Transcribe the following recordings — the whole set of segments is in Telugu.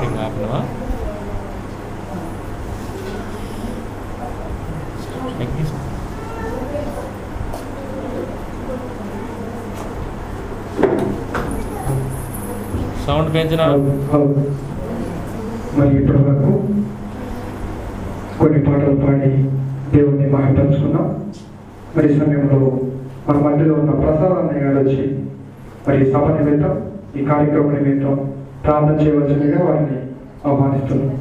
రికార్డింగ్ ఆపినవా? సౌండ్ పెంచిన. మరి ఇప్పటి వరకు కొన్ని పాటలు పాడి దేవుణ్ణి మహిమపరుచుకున్నాం. మరి సమయంలో మన మధ్యలో ఉన్న ప్రసాద్ అన్నయ్య గారు వచ్చి మరి సభ నిమిత్తం ఈ కార్యక్రమం నిమిత్తం ప్రార్థన చేయవలసిందిగా వారిని ఆహ్వానిస్తున్నాం.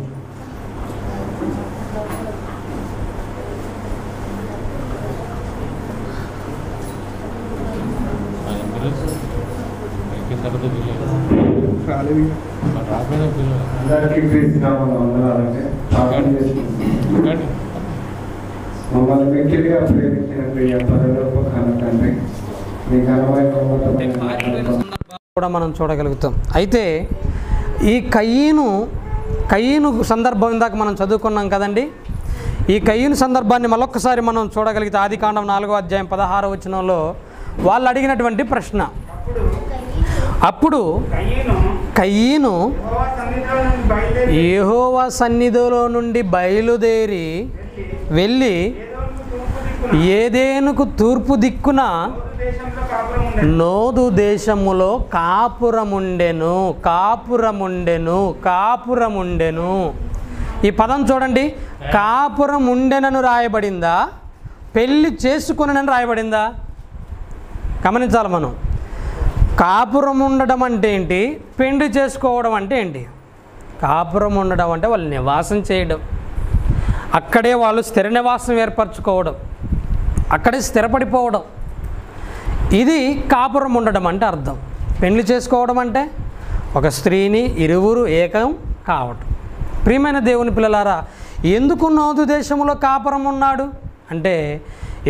మమ్మల్ని వ్యక్తిగా ప్రేమించిన ప్రియ పరలోకమైన తండ్రి, మీ ఘనమైన కూడా మనం చూడగలుగుతాం. అయితే ఈ కయ్యను సందర్భం ఇందాక మనం చదువుకున్నాం కదండి. ఈ కయ్యను సందర్భాన్ని మరొకసారి మనం చూడగలిగితే ఆదికాండం 4వ అధ్యాయం 16వ వచనంలో వాళ్ళు అడిగినటువంటి ప్రశ్న. అప్పుడు కయ్యను యెహోవా సన్నిధిలో నుండి బయలుదేరి వెళ్ళి ఏదేనుకు తూర్పు దిక్కున నోదు దేశములో కాపురముండెను. ఈ పదం చూడండి, కాపురముండెనను రాయబడిందా, పెళ్ళి చేసుకునని రాయబడిందా? గమనించాలి మనం. కాపురం ఉండడం అంటే ఏంటి, పెళ్లి చేసుకోవడం అంటే ఏంటి? కాపురం ఉండడం అంటే వాళ్ళు నివాసం చేయడం, అక్కడే వాళ్ళు స్థిర నివాసం ఏర్పరచుకోవడం, అక్కడే స్థిరపడిపోవడం. ఇది కాపురం ఉండడం అంటే అర్థం. పెళ్లి చేసుకోవడం అంటే ఒక స్త్రీని ఇరువురు ఏకం కావటం. ప్రియమైన దేవుని పిల్లలారా, ఎందుకు నోదు దేశంలో కాపురం ఉన్నాడు అంటే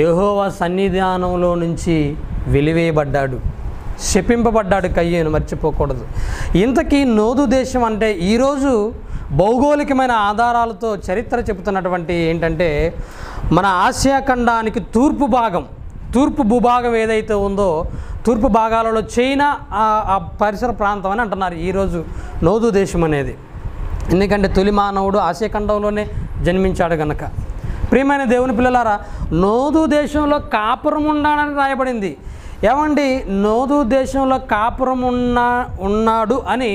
యెహోవా సన్నిధానంలో నుంచి వెలివేయబడ్డాడు, శపింపబడ్డాడు కయ్యేను, మర్చిపోకూడదు. ఇంతకీ నోదు దేశం అంటే ఈరోజు భౌగోళికమైన ఆధారాలతో చరిత్ర చెబుతున్నటువంటి ఏంటంటే మన ఆసియా ఖండానికి తూర్పు భూభాగం ఏదైతే ఉందో, తూర్పు భాగాలలో చైనా ఆ పరిసర ప్రాంతం అని అంటున్నారు ఈరోజు నోదు దేశం అనేది. ఎందుకంటే తొలి మానవుడు ఆసియా ఖండంలోనే జన్మించాడు కనుక. ప్రియమైన దేవుని పిల్లలారా, నోదు దేశంలో కాపురం ఉండాలని రాయబడింది. ఏమండి, నోదు దేశంలో కాపురం ఉన్నాడు అని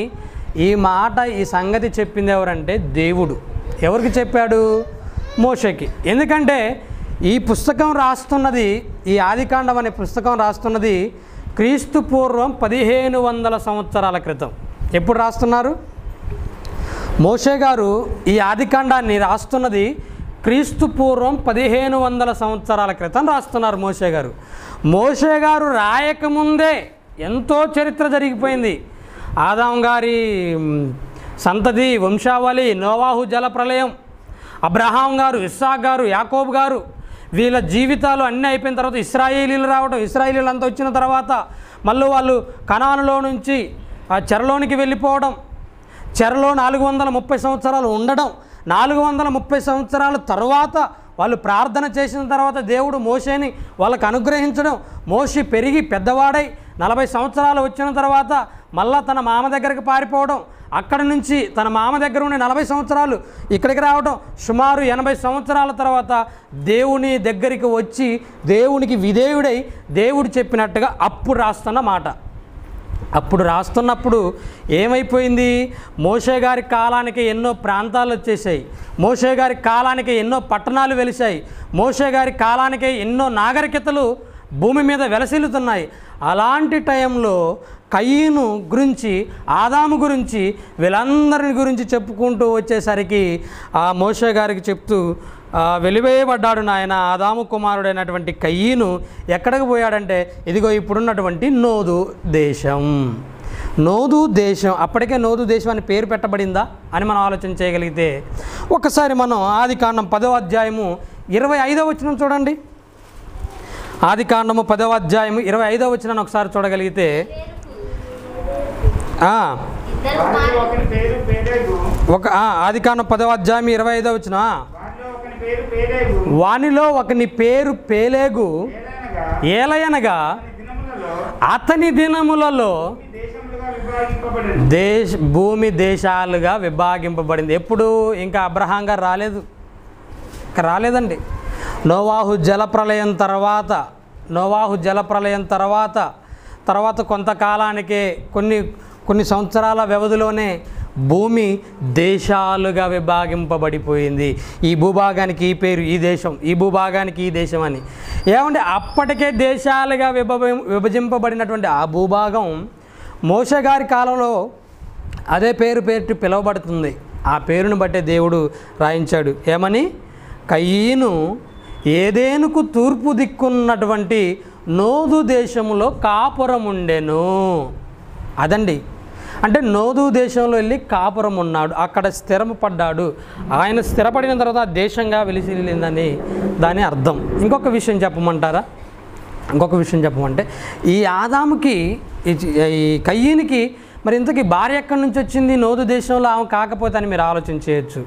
ఈ సంగతి చెప్పింది ఎవరంటే దేవుడు. ఎవరికి చెప్పాడు? మోషేకి. ఎందుకంటే ఈ పుస్తకం రాస్తున్నది, ఈ ఆదికాండం అనే పుస్తకం రాస్తున్నది క్రీస్తు పూర్వం 1500 సంవత్సరాల క్రితం. ఎప్పుడు రాస్తున్నారు? మోషే గారు ఈ ఆదికాండాన్ని రాస్తున్నది క్రీస్తు పూర్వం 1500 సంవత్సరాల క్రితం రాస్తున్నారు మోషే గారు రాయకముందే ఎంతో చరిత్ర జరిగిపోయింది. ఆదాం గారి సంతతి వంశావళి, నోవాహు జలప్రలయం, అబ్రహాం గారు, ఇస్సాక్ గారు, యాకోబు గారు, వీళ్ళ జీవితాలు అన్నీ అయిపోయిన తర్వాత ఇశ్రాయేలీలు రావడం, ఇశ్రాయేలీలంతా వచ్చిన తర్వాత మళ్ళీ వాళ్ళు కనానులో నుంచి ఆ చెరలోనికి వెళ్ళిపోవడం, చెరలో 430 సంవత్సరాలు ఉండడం, 430 సంవత్సరాల తర్వాత వాళ్ళు ప్రార్థన చేసిన తర్వాత దేవుడు మోషేని వాళ్ళకు అనుగ్రహించడం, మోషే పెరిగి పెద్దవాడై 40 సంవత్సరాలు వచ్చిన తర్వాత మళ్ళా తన మామ దగ్గరికి పారిపోవడం, అక్కడి నుంచి తన మామ దగ్గర ఉండి 40 సంవత్సరాలు ఇక్కడికి రావడం, సుమారు 80 సంవత్సరాల తర్వాత దేవుని దగ్గరికి వచ్చి దేవునికి విధేయుడై దేవుడు చెప్పినట్టుగా అప్పుడు రాస్తున్న మాట. అప్పుడు రాస్తున్నప్పుడు ఏమైపోయింది? మోషే గారి కాలానికి ఎన్నో ప్రాంతాలు వచ్చేసాయి, మోషే గారి కాలానికి ఎన్నో పట్టణాలు వెలిశాయి, మోషే గారి కాలానికి ఎన్నో నాగరికతలు భూమి మీద వెలసిల్లుతున్నాయి. అలాంటి టైంలో కయ్యను గురించి, ఆదాము గురించి, వీళ్ళందరిని గురించి చెప్పుకుంటూ వచ్చేసరికి ఆ మోషే గారికి చెప్తూ వెలివేయబడ్డాడు నాయన ఆదాము కుమారుడైనటువంటి కయ్యను. ఎక్కడికి పోయాడంటే ఇదిగో ఇప్పుడున్నటువంటి నోదు దేశం. అప్పటికే నోదు దేశం అని పేరు పెట్టబడిందా అని మనం ఆలోచన చేయగలిగితే ఒకసారి మనం ఆదికాండం 10వ అధ్యాయము 25వ వచనం చూడండి. ఆదికాండము 10వ అధ్యాయము 25వ వచనాన్ని ఒకసారి చూడగలిగితే ఆదికాండం 10వ అధ్యాయం 25వ వచనం, వానిలో ఒకని పేరు పేలేగు, ఏలయనగా అతని దినములలో భూమి దేశాలుగా విభాగింపబడింది. ఎప్పుడు? ఇంకా అబ్రహాం గారు రాలేదండి. నోవాహు జలప్రలయం తర్వాత కొంతకాలానికే కొన్ని సంవత్సరాల వ్యవధిలోనే భూమి దేశాలుగా విభాగింపబడిపోయింది. ఈ భూభాగానికి ఈ పేరు ఈ దేశం, ఈ భూభాగానికి ఈ దేశం అని. ఏమంటే అప్పటికే దేశాలుగా విభజింపబడినటువంటి ఆ భూభాగం మోషే గారి కాలంలో అదే పేరు పిలువబడుతుంది. ఆ పేరును బట్టే దేవుడు రాయించాడు. ఏమని? కయీను ఏదేనుకు తూర్పు దిక్కున్నటువంటి నోదు దేశంలో కాపురం ఉండెను. అదండి. అంటే నోదు దేశంలో వెళ్ళి కాపురం ఉన్నాడు, అక్కడ స్థిరపడ్డాడు. ఆయన స్థిరపడిన తర్వాత దేశంగా వెలిసిల్లిందని దాని అర్థం. ఇంకొక విషయం చెప్పమంటే ఈ ఆదాముకి ఈ కయ్యీనికి మరి ఇంతకీ భార్య ఎక్కడి నుంచి వచ్చింది? నోదు దేశంలో ఆమె కాకపోతే అని మీరు ఆలోచించవచ్చు.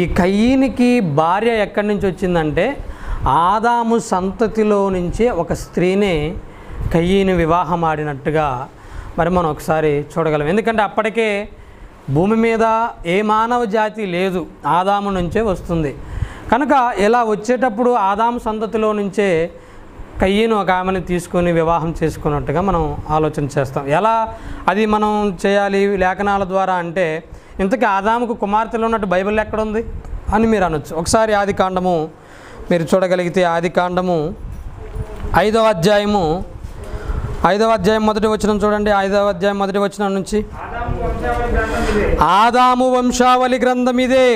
ఈ కయ్యీనికి భార్య ఎక్కడి నుంచి వచ్చిందంటే ఆదాము సంతతిలో నుంచే ఒక స్త్రీనే కయ్యీని వివాహం ఆడినట్టుగా మరి మనం ఒకసారి చూడగలం. ఎందుకంటే అప్పటికే భూమి మీద ఏ మానవ జాతి లేదు, ఆదాము నుంచే వస్తుంది కనుక ఇలా వచ్చేటప్పుడు ఆదాము సంతతిలో నుంచే కయ్యను ఒక ఆమెను తీసుకొని వివాహం చేసుకున్నట్టుగా మనం ఆలోచన చేస్తాం. ఎలా అది మనం చేయాలి లేఖనాల ద్వారా అంటే ఇంతకీ ఆదాముకు కుమార్తెలు ఉన్నట్టు బైబిల్లో ఎక్కడుంది అని మీరు అనొచ్చు. ఒకసారి ఆదికాండము మీరు చూడగలిగితే ఆదికాండము 5వ అధ్యాయము 5వ అధ్యాయం మొదటి వచనం చూడండి. 5వ అధ్యాయం మొదటి వచనం నుంచి ఆదాము వంశావళి గ్రంథం ఇదే.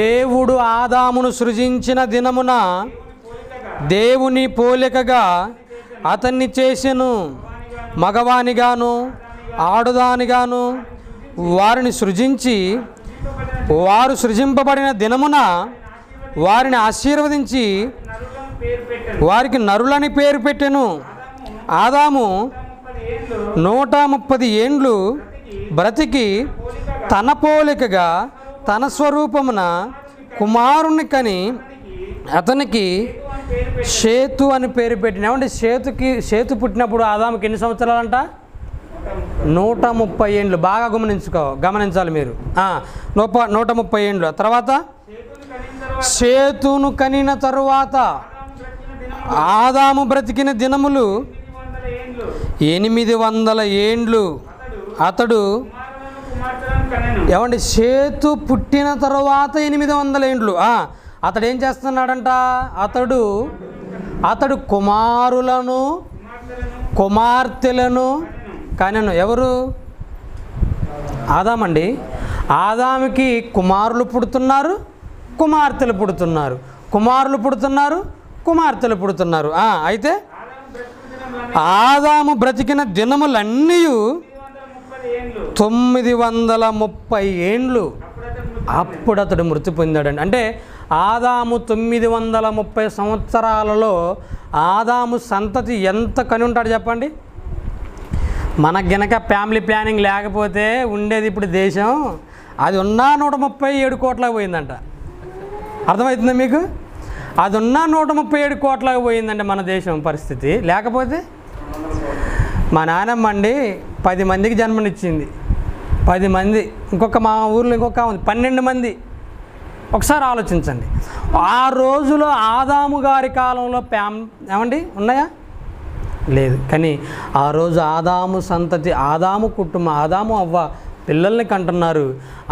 దేవుడు ఆదామును సృజించిన దినమున దేవుని పోలికగా అతన్ని చేసెను, మగవానిగాను ఆడుదానిగాను వారిని సృజించి వారు సృజింపబడిన దినమున వారిని ఆశీర్వదించి వారికి నరులని పేరు పెట్టెను. ఆదాము 130 ఏండ్లు బ్రతికి తన పోలికగా తన స్వరూపమున కుమారుని కని అతనికి షేతు అని పేరు పెట్టిన. ఏమంటే షేతు పుట్టినప్పుడు ఆదాముకి ఎన్ని సంవత్సరాలంట? 130 ఏండ్లు. బాగా గమనించాలి మీరు. 130 ఏండ్లు. తర్వాత షేతును కనిన తరువాత ఆదాము బ్రతికిన దినములు 800 ఏండ్లు. అతడు ఏమండి షేతు పుట్టిన తరువాత 800 ఏండ్లు. అతడు ఏం చేస్తున్నాడంట? అతడు కుమారులను కుమార్తెలను కనెను. ఎవరు? ఆదామండి. ఆదాముకి కుమారులు పుడుతున్నారు, కుమార్తెలు పుడుతున్నారు, కుమార్తెలు పుడుతున్నారు. అయితే ఆదాము బ్రతికిన దినములన్నీ 930 ఏండ్లు. అప్పుడు అతడు మృతి పొందాడండి. అంటే ఆదాము 930 సంవత్సరాలలో ఆదాము సంతతి ఎంత కని ఉంటాడు చెప్పండి. మనకు గనక ఫ్యామిలీ ప్లానింగ్ లేకపోతే ఉండేది ఇప్పుడు దేశం అది ఉన్నా 137 కోట్లకు పోయిందంట. అర్థమవుతుందా మీకు? అది ఉన్నా 137 కోట్లకు పోయిందంటే మన దేశం పరిస్థితి. లేకపోతే మా నాన్నమ్మ అండి 10 మందికి జన్మనిచ్చింది. 10 మంది. మా ఊర్లో ఇంకొక 12 మంది. ఒకసారి ఆలోచించండి. ఆ రోజులో ఆదాము గారి కాలంలో ఏమండి ఉన్నాయా? లేదు. కానీ ఆ రోజు ఆదాము సంతతి, ఆదాము కుటుంబం, ఆదాము అవ్వ పిల్లల్ని కంటున్నారు.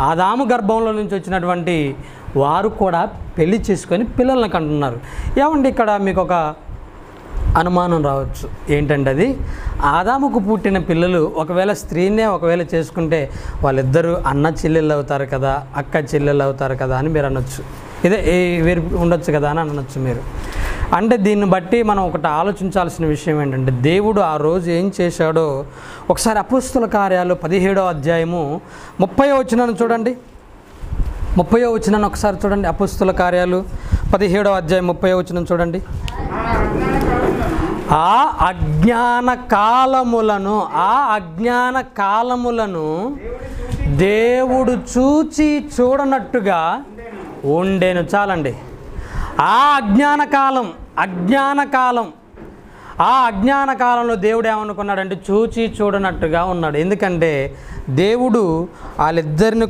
ఆదాము గర్భంలో నుంచి వచ్చినటువంటి వారు కూడా పెళ్లి చేసుకొని పిల్లల్ని కంటున్నారు. ఏమండి ఇక్కడ మీకు ఒక అనుమానం రావచ్చు. ఏంటంటే అది ఆదాముకు పుట్టిన పిల్లలు ఒకవేళ స్త్రీనే ఒకవేళ చేసుకుంటే వాళ్ళిద్దరూ అన్న చెల్లెళ్ళు అవుతారు కదా, అక్క చెల్లెళ్ళు అవుతారు కదా అని మీరు అనొచ్చు. ఇదే వేరు ఉండొచ్చు కదా అని అనొచ్చు మీరు. అంటే దీన్ని బట్టి మనం ఒకటి ఆలోచించాల్సిన విషయం ఏంటంటే దేవుడు ఆ రోజు ఏం చేశాడో ఒకసారి అపోస్తుల కార్యాలు 17వ అధ్యాయము 30వ వచనాన్ని చూడండి. 30వ వచనాన్ని ఒకసారి చూడండి. అపోస్తుల కార్యాలు 17వ అధ్యాయం 30వ వచనం చూడండి. ఆ అజ్ఞాన కాలములను దేవుడు చూచి చూడనట్టుగా ఉండేను. చాలండి. ఆ అజ్ఞాన కాలం ఆ అజ్ఞాన కాలంలో దేవుడు ఏమనుకున్నాడంటే చూచి చూడనట్టుగా ఉన్నాడు. ఎందుకంటే దేవుడు వాళ్ళిద్దరిని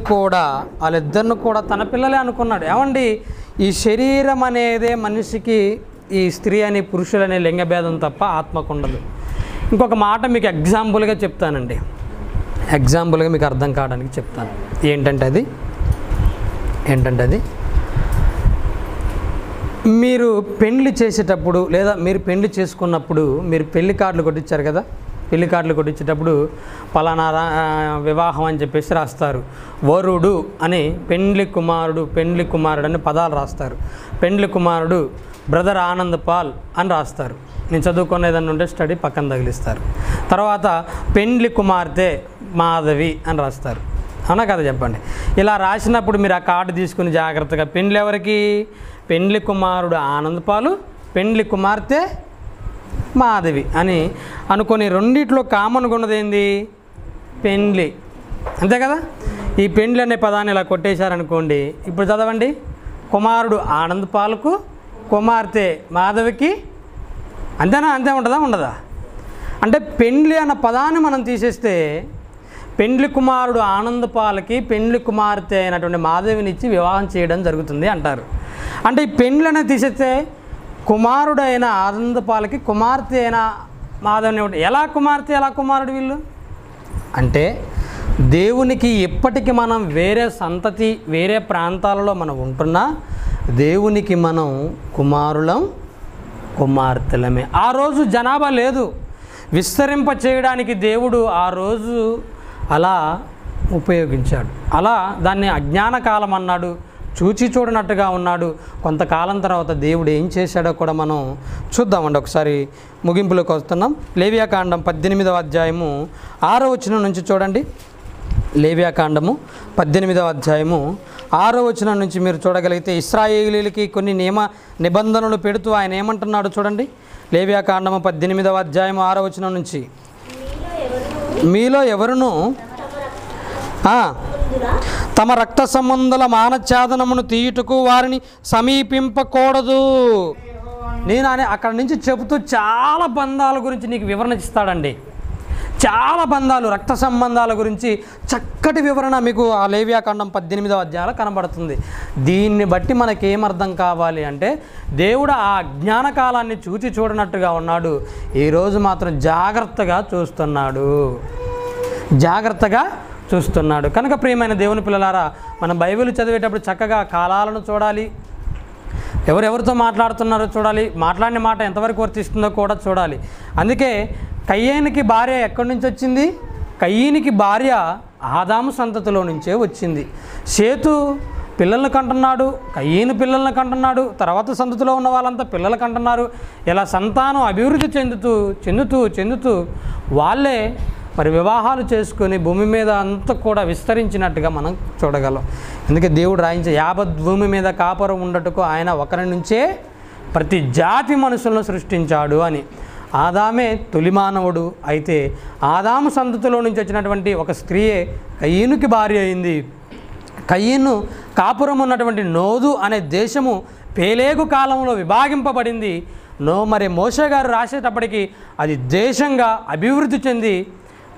కూడా తన పిల్లలే అనుకున్నాడు. ఏమండి, ఈ శరీరం అనేదే మనిషికి ఈ స్త్రీ అని పురుషులనే లింగభేదం తప్ప ఆత్మకు ఉండదు. ఇంకొక మాట మీకు ఎగ్జాంపుల్గా చెప్తానండి, ఎగ్జాంపుల్గా మీకు అర్థం కావడానికి చెప్తాను. ఏంటంటే అది మీరు పెళ్లి చేసేటప్పుడు లేదా మీరు పెళ్లి చేసుకున్నప్పుడు మీరు పెళ్లి కార్డులు కొట్టించారు కదా, పెళ్లి కార్డులు కొట్టించేటప్పుడు పలానా వివాహం అని చెప్పేసి రాస్తారు. వరుడు అని పెండ్లి కుమారుడు అని పదాలు రాస్తారు. పెండ్లి కుమారుడు బ్రదర్ ఆనంద్ పాల్ అని రాస్తారు. నేను చదువుకున్న ఏదన్నా ఉంటే స్టడీ పక్కన తగిలిస్తారు. తర్వాత పెండ్లి కుమార్తె మాధవి అని రాస్తారు. అవునా కదా చెప్పండి. ఇలా రాసినప్పుడు మీరు ఆ కార్డు తీసుకుని జాగ్రత్తగా పెండ్లి ఎవరికి, పెండ్లి కుమారుడు ఆనంద్ పాలు, పెండ్లి కుమార్తె మాధవి అని అనుకొని రెండిట్లో కామన్గా ఉన్నది ఏంది, పెండ్లి. అంతే కదా. ఈ పెండ్లి అనే పదాన్ని ఇలా కొట్టేశారనుకోండి. ఇప్పుడు చదవండి, కుమారుడు ఆనంద్ పాలకు, కుమార్తె మాధవికి. అంతేనా? అంతే ఉండదా? అంటే పెండ్లి అన్న పదాన్ని మనం తీసేస్తే పెండ్లి కుమారుడు ఆనంద్ పాలకి పెండ్లి కుమార్తె అయినటువంటి మాధవినిచ్చి వివాహం చేయడం జరుగుతుంది అంటారు. అంటే ఈ పెండ్లి అనేది తీసేస్తే కుమారుడు అయిన ఆనంద్ పాలకి కుమార్తె అయిన మాధవిని ఎలా కుమార్తె ఎలా కుమారుడు వీళ్ళు అంటే దేవునికి ఎప్పటికీ మనం వేరే సంతతి వేరే ప్రాంతాలలో మనం ఉంటున్నా దేవునికి మనం కుమార్తెలమే. ఆ రోజు జనాభా లేదు, విస్తరింప చేయడానికి దేవుడు ఆ రోజు అలా ఉపయోగించాడు. అలా దాన్ని అజ్ఞాన కాలం అన్నాడు, చూచి చూడనట్టుగా ఉన్నాడు. కొంతకాలం తర్వాత దేవుడు ఏం చేశాడో కూడా మనం చూద్దామండి. ఒకసారి ముగింపులోకి వస్తున్నాం. లేవియాకాండం 18వ అధ్యాయము 6వ వచనం నుంచి చూడండి. లేవియాకాండము 18వ అధ్యాయము 6వ వచనం నుంచి మీరు చూడగలిగితే ఇశ్రాయేలీయులకి కొన్ని నిబంధనలు పెడుతూ ఆయన ఏమంటున్నాడు చూడండి. లేవియాకాండము 18వ అధ్యాయం 6వ వచనం నుంచి, మీలో ఎవరును తమ రక్త సంబంధుల మానఛాదనమును తీయుటకు వారిని సమీపింపకూడదు. నేను అక్కడి నుంచి చెబుతూ చాలా బంధాల గురించి నీకు వివరణ ఇస్తాడండి. చాలా బంధాలు, రక్త సంబంధాల గురించి చక్కటి వివరణ మీకు ఆ లేవియాకాండం 18వ అధ్యాయంలో కనబడుతుంది. దీన్ని బట్టి మనకేమర్థం కావాలి అంటే దేవుడు ఆ అజ్ఞాన కాలాన్ని చూచి చూడనట్టుగా ఉన్నాడు, ఈరోజు మాత్రం జాగ్రత్తగా చూస్తున్నాడు. కనుక ప్రియమైన దేవుని పిల్లలారా, మనం బైబిల్ చదివేటప్పుడు చక్కగా కాలాలను చూడాలి, ఎవరెవరితో మాట్లాడుతున్నారో చూడాలి, మాట్లాడిన మాట ఎంతవరకు వర్తిస్తుందో కూడా చూడాలి. అందుకే కయ్యేనికి భార్య ఎక్కడి నుంచి వచ్చింది? కయ్యీనికి భార్య ఆదాము సంతతిలో నుంచే వచ్చింది. సేతు పిల్లల్ని కంటున్నాడు, కయ్యీని పిల్లల్ని కంటున్నాడు, తర్వాత సంతతిలో ఉన్న వాళ్ళంతా పిల్లలు కంటున్నారు. ఇలా సంతానం అభివృద్ధి చెందుతూ వాళ్ళే మరి వివాహాలు చేసుకొని భూమి మీద అంతా కూడా విస్తరించినట్టుగా మనం చూడగలం. అందుకే దేవుడు రాయించే యావత్ భూమి మీద కాపురం ఉండటకు ఆయన ఒకరి నుంచే ప్రతి జాతి మనుషులను సృష్టించాడు అని. ఆదామే తొలి మానవుడు. అయితే ఆదాము సంతతిలో నుంచి వచ్చినటువంటి ఒక స్త్రీయే కయ్యీనుకి భార్య అయింది. కయ్యీను కాపురం ఉన్నటువంటి నోదు అనే దేశము పేలేగు కాలంలో విభాగింపబడింది. మరి మోషే గారు రాసేటప్పటికి అది దేశంగా అభివృద్ధి చెంది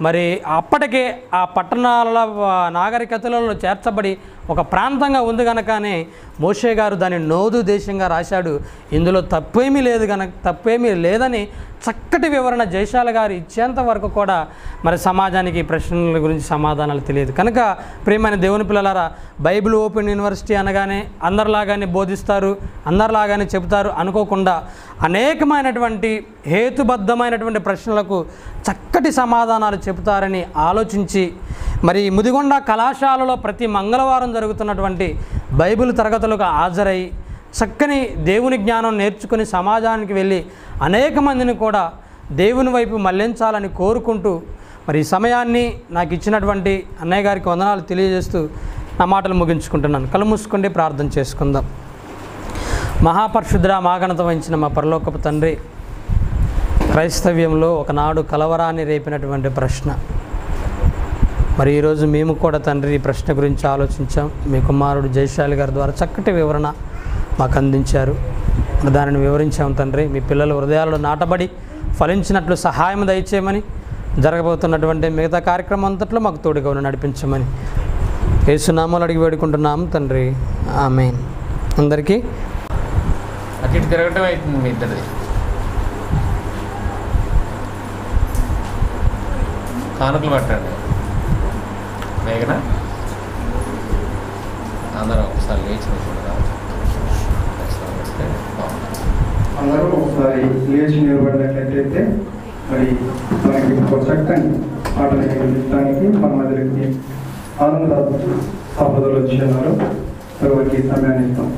మరి అప్పటికే ఆ పట్టణాల నాగరికతలలో చేర్చబడి ఒక ప్రాంతంగా ఉంది కనుకనే మోషే గారు దాన్ని నోదు దేశంగా రాశాడు. ఇందులో తప్పేమీ లేదని చక్కటి వివరణ జయశాల గారు ఇచ్చేంత వరకు కూడా మరి సమాజానికి ఈ ప్రశ్నల గురించి సమాధానాలు తెలియదు. కనుక ప్రియమైన దేవుని పిల్లలారా, బైబిల్ ఓపెన్ యూనివర్సిటీ అనగానే అందరిలాగానే బోధిస్తారు, అందరిలాగానే చెబుతారు అనుకోకుండా అనేకమైనటువంటి హేతుబద్ధమైనటువంటి ప్రశ్నలకు చక్కటి సమాధానాలు చెబుతారని ఆలోచించి మరి ముదిగొండ కళాశాలలో ప్రతి మంగళవారం జరుగుతున్నటువంటి బైబిల్ తరగతులకు హాజరై చక్కని దేవుని జ్ఞానం నేర్చుకుని సమాజానికి వెళ్ళి అనేక మందిని కూడా దేవుని వైపు మళ్లించాలని కోరుకుంటూ మరి ఈ సమయాన్ని నాకు ఇచ్చినటువంటి అన్నయ్య గారికి వందనాలు తెలియజేస్తూ నా మాటలు ముగించుకుంటున్నాను. కళ్ళు మూసుకుంటే ప్రార్థన చేసుకుందాం. మహాపరిశుద్ధ మాగణత వహించిన మా పరలోకపు తండ్రి, క్రైస్తవ్యంలో ఒకనాడు కలవరాన్ని రేపినటువంటి ప్రశ్న, మరి ఈరోజు మేము కూడా తండ్రి ఈ ప్రశ్న గురించి ఆలోచించాం. మీ కుమారుడు జయశాలి గారి ద్వారా చక్కటి వివరణ మాకు అందించారు. దానిని వివరించాం తండ్రి. మీ పిల్లల హృదయాల్లో నాటబడి ఫలించినట్లు సహాయం దయచేయమని, జరగబోతున్నటువంటి మిగతా కార్యక్రమం అంతట్లో మాకు తోడుగా ఉన్న నడిపించమని యేసు నామములో అడిగి వేడుకుంటున్నాము తండ్రి, ఆమేన్. అందరికీ అటు ఇటు తిరగటం అవుతుంది మీ ఇద్దరిది. కానుకలు పట్టండి మేఘనా. అందరం ఒకసారి లేచి అందరూ ఒకసారి లేచి నిలబడినట్లయితే మరి మనకి ఒక చక్కని పాటలు నిర్వహించడానికి మన మధ్యకి ఆనంద సహోదరులు వచ్చి ఉన్నారు. వారికి సమయాన్ని ఇస్తాం.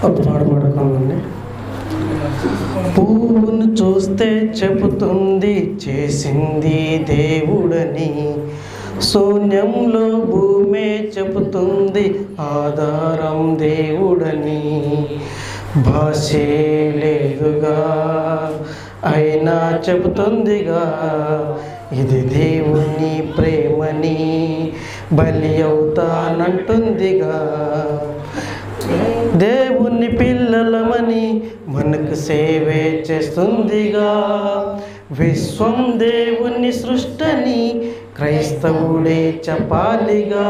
ఒక పాట పాడుకోమండి. పువ్వును చూస్తే చెబుతుంది చేసింది దేవుడని, శూన్యంలో భూమే చెబుతుంది ఆధారం దేవుడని. భాషే లేదుగా అయినా చెబుతుందిగా ఇది దేవుని ప్రేమని, బలి అవుతానంటుందిగా. దేవుని పిల్లలమని మనకు సేవే చేస్తుందిగా. విశ్వం దేవుని సృష్టిని క్రైస్తవుడే చెప్పాలిగా.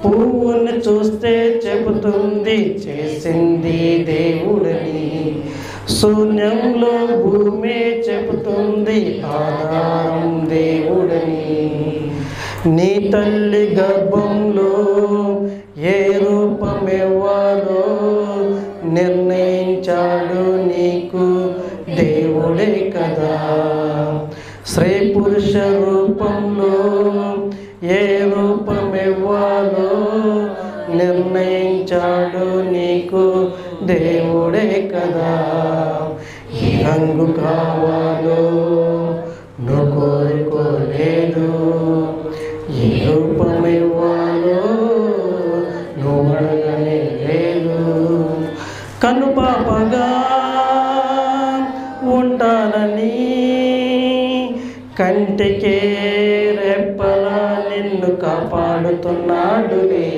పువ్వును చూస్తే చెబుతుంది చేసింది దేవుడని, శూన్యంలో భూమే చెబుతుంది ఆధారం దేవుడని. నీ తల్లి గర్భంలో ఏ రూపమివ్వాలో నిర్ణయించాడు నీకు దేవుడే కదా. స్త్రీ పురుష రూపంలో ఏ రూపమివ్వాలో నిర్ణయించాడు నీకు దేవుడే కదా. ఈ రంగు కావాలో నువ్వు కోరుకోలేదు, ఈ రూపమివ్వాలో నువ్వు అడగనే లేదు. కనుపాపగా ఉంటానని కంటికే రెప్పలా నిన్ను కాపాడుతున్నాడులే.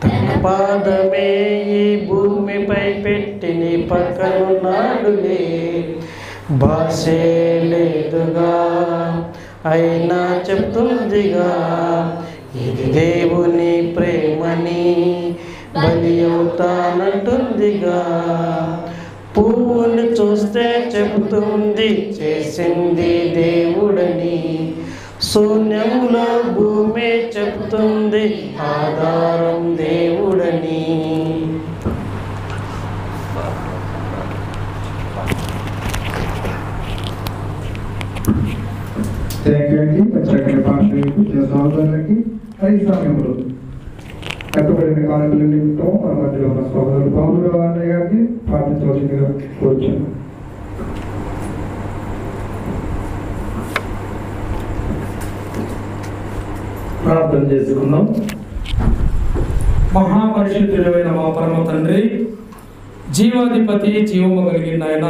తన పాదమే ఈ భూమిపై పెట్టి నీ పక్కనున్నాడులే. భాషే లేదుగా అయినా చెప్తుందిగా ఇది దేవుని ప్రేమని, బలి అవుతానంటుందిగా. పువ్వును చూస్తే చెబుతుంది చేసింది దేవుడని, శూన్యంలో భూమి చెబుతుంది ఆధారం దేవుడని. థ్యాంక్ యూ అండి. చక్కని పాటలకి సహోదరులకి ఈ సమయంలో కట్టబడిన కానుకల నిమిత్తం మన మధ్యలో ఉన్న సహోదరులు బాబురావు అన్నయ్య గారిని ప్రార్థించవలసిందిగా కోరుచున్నాను. ప్రార్థన చేసుకుందాం. మహాపరిశుద్ధుడైన మా పరమ తండ్రి, జీవాధిపతి, జీవము కలిగిన ఆయన,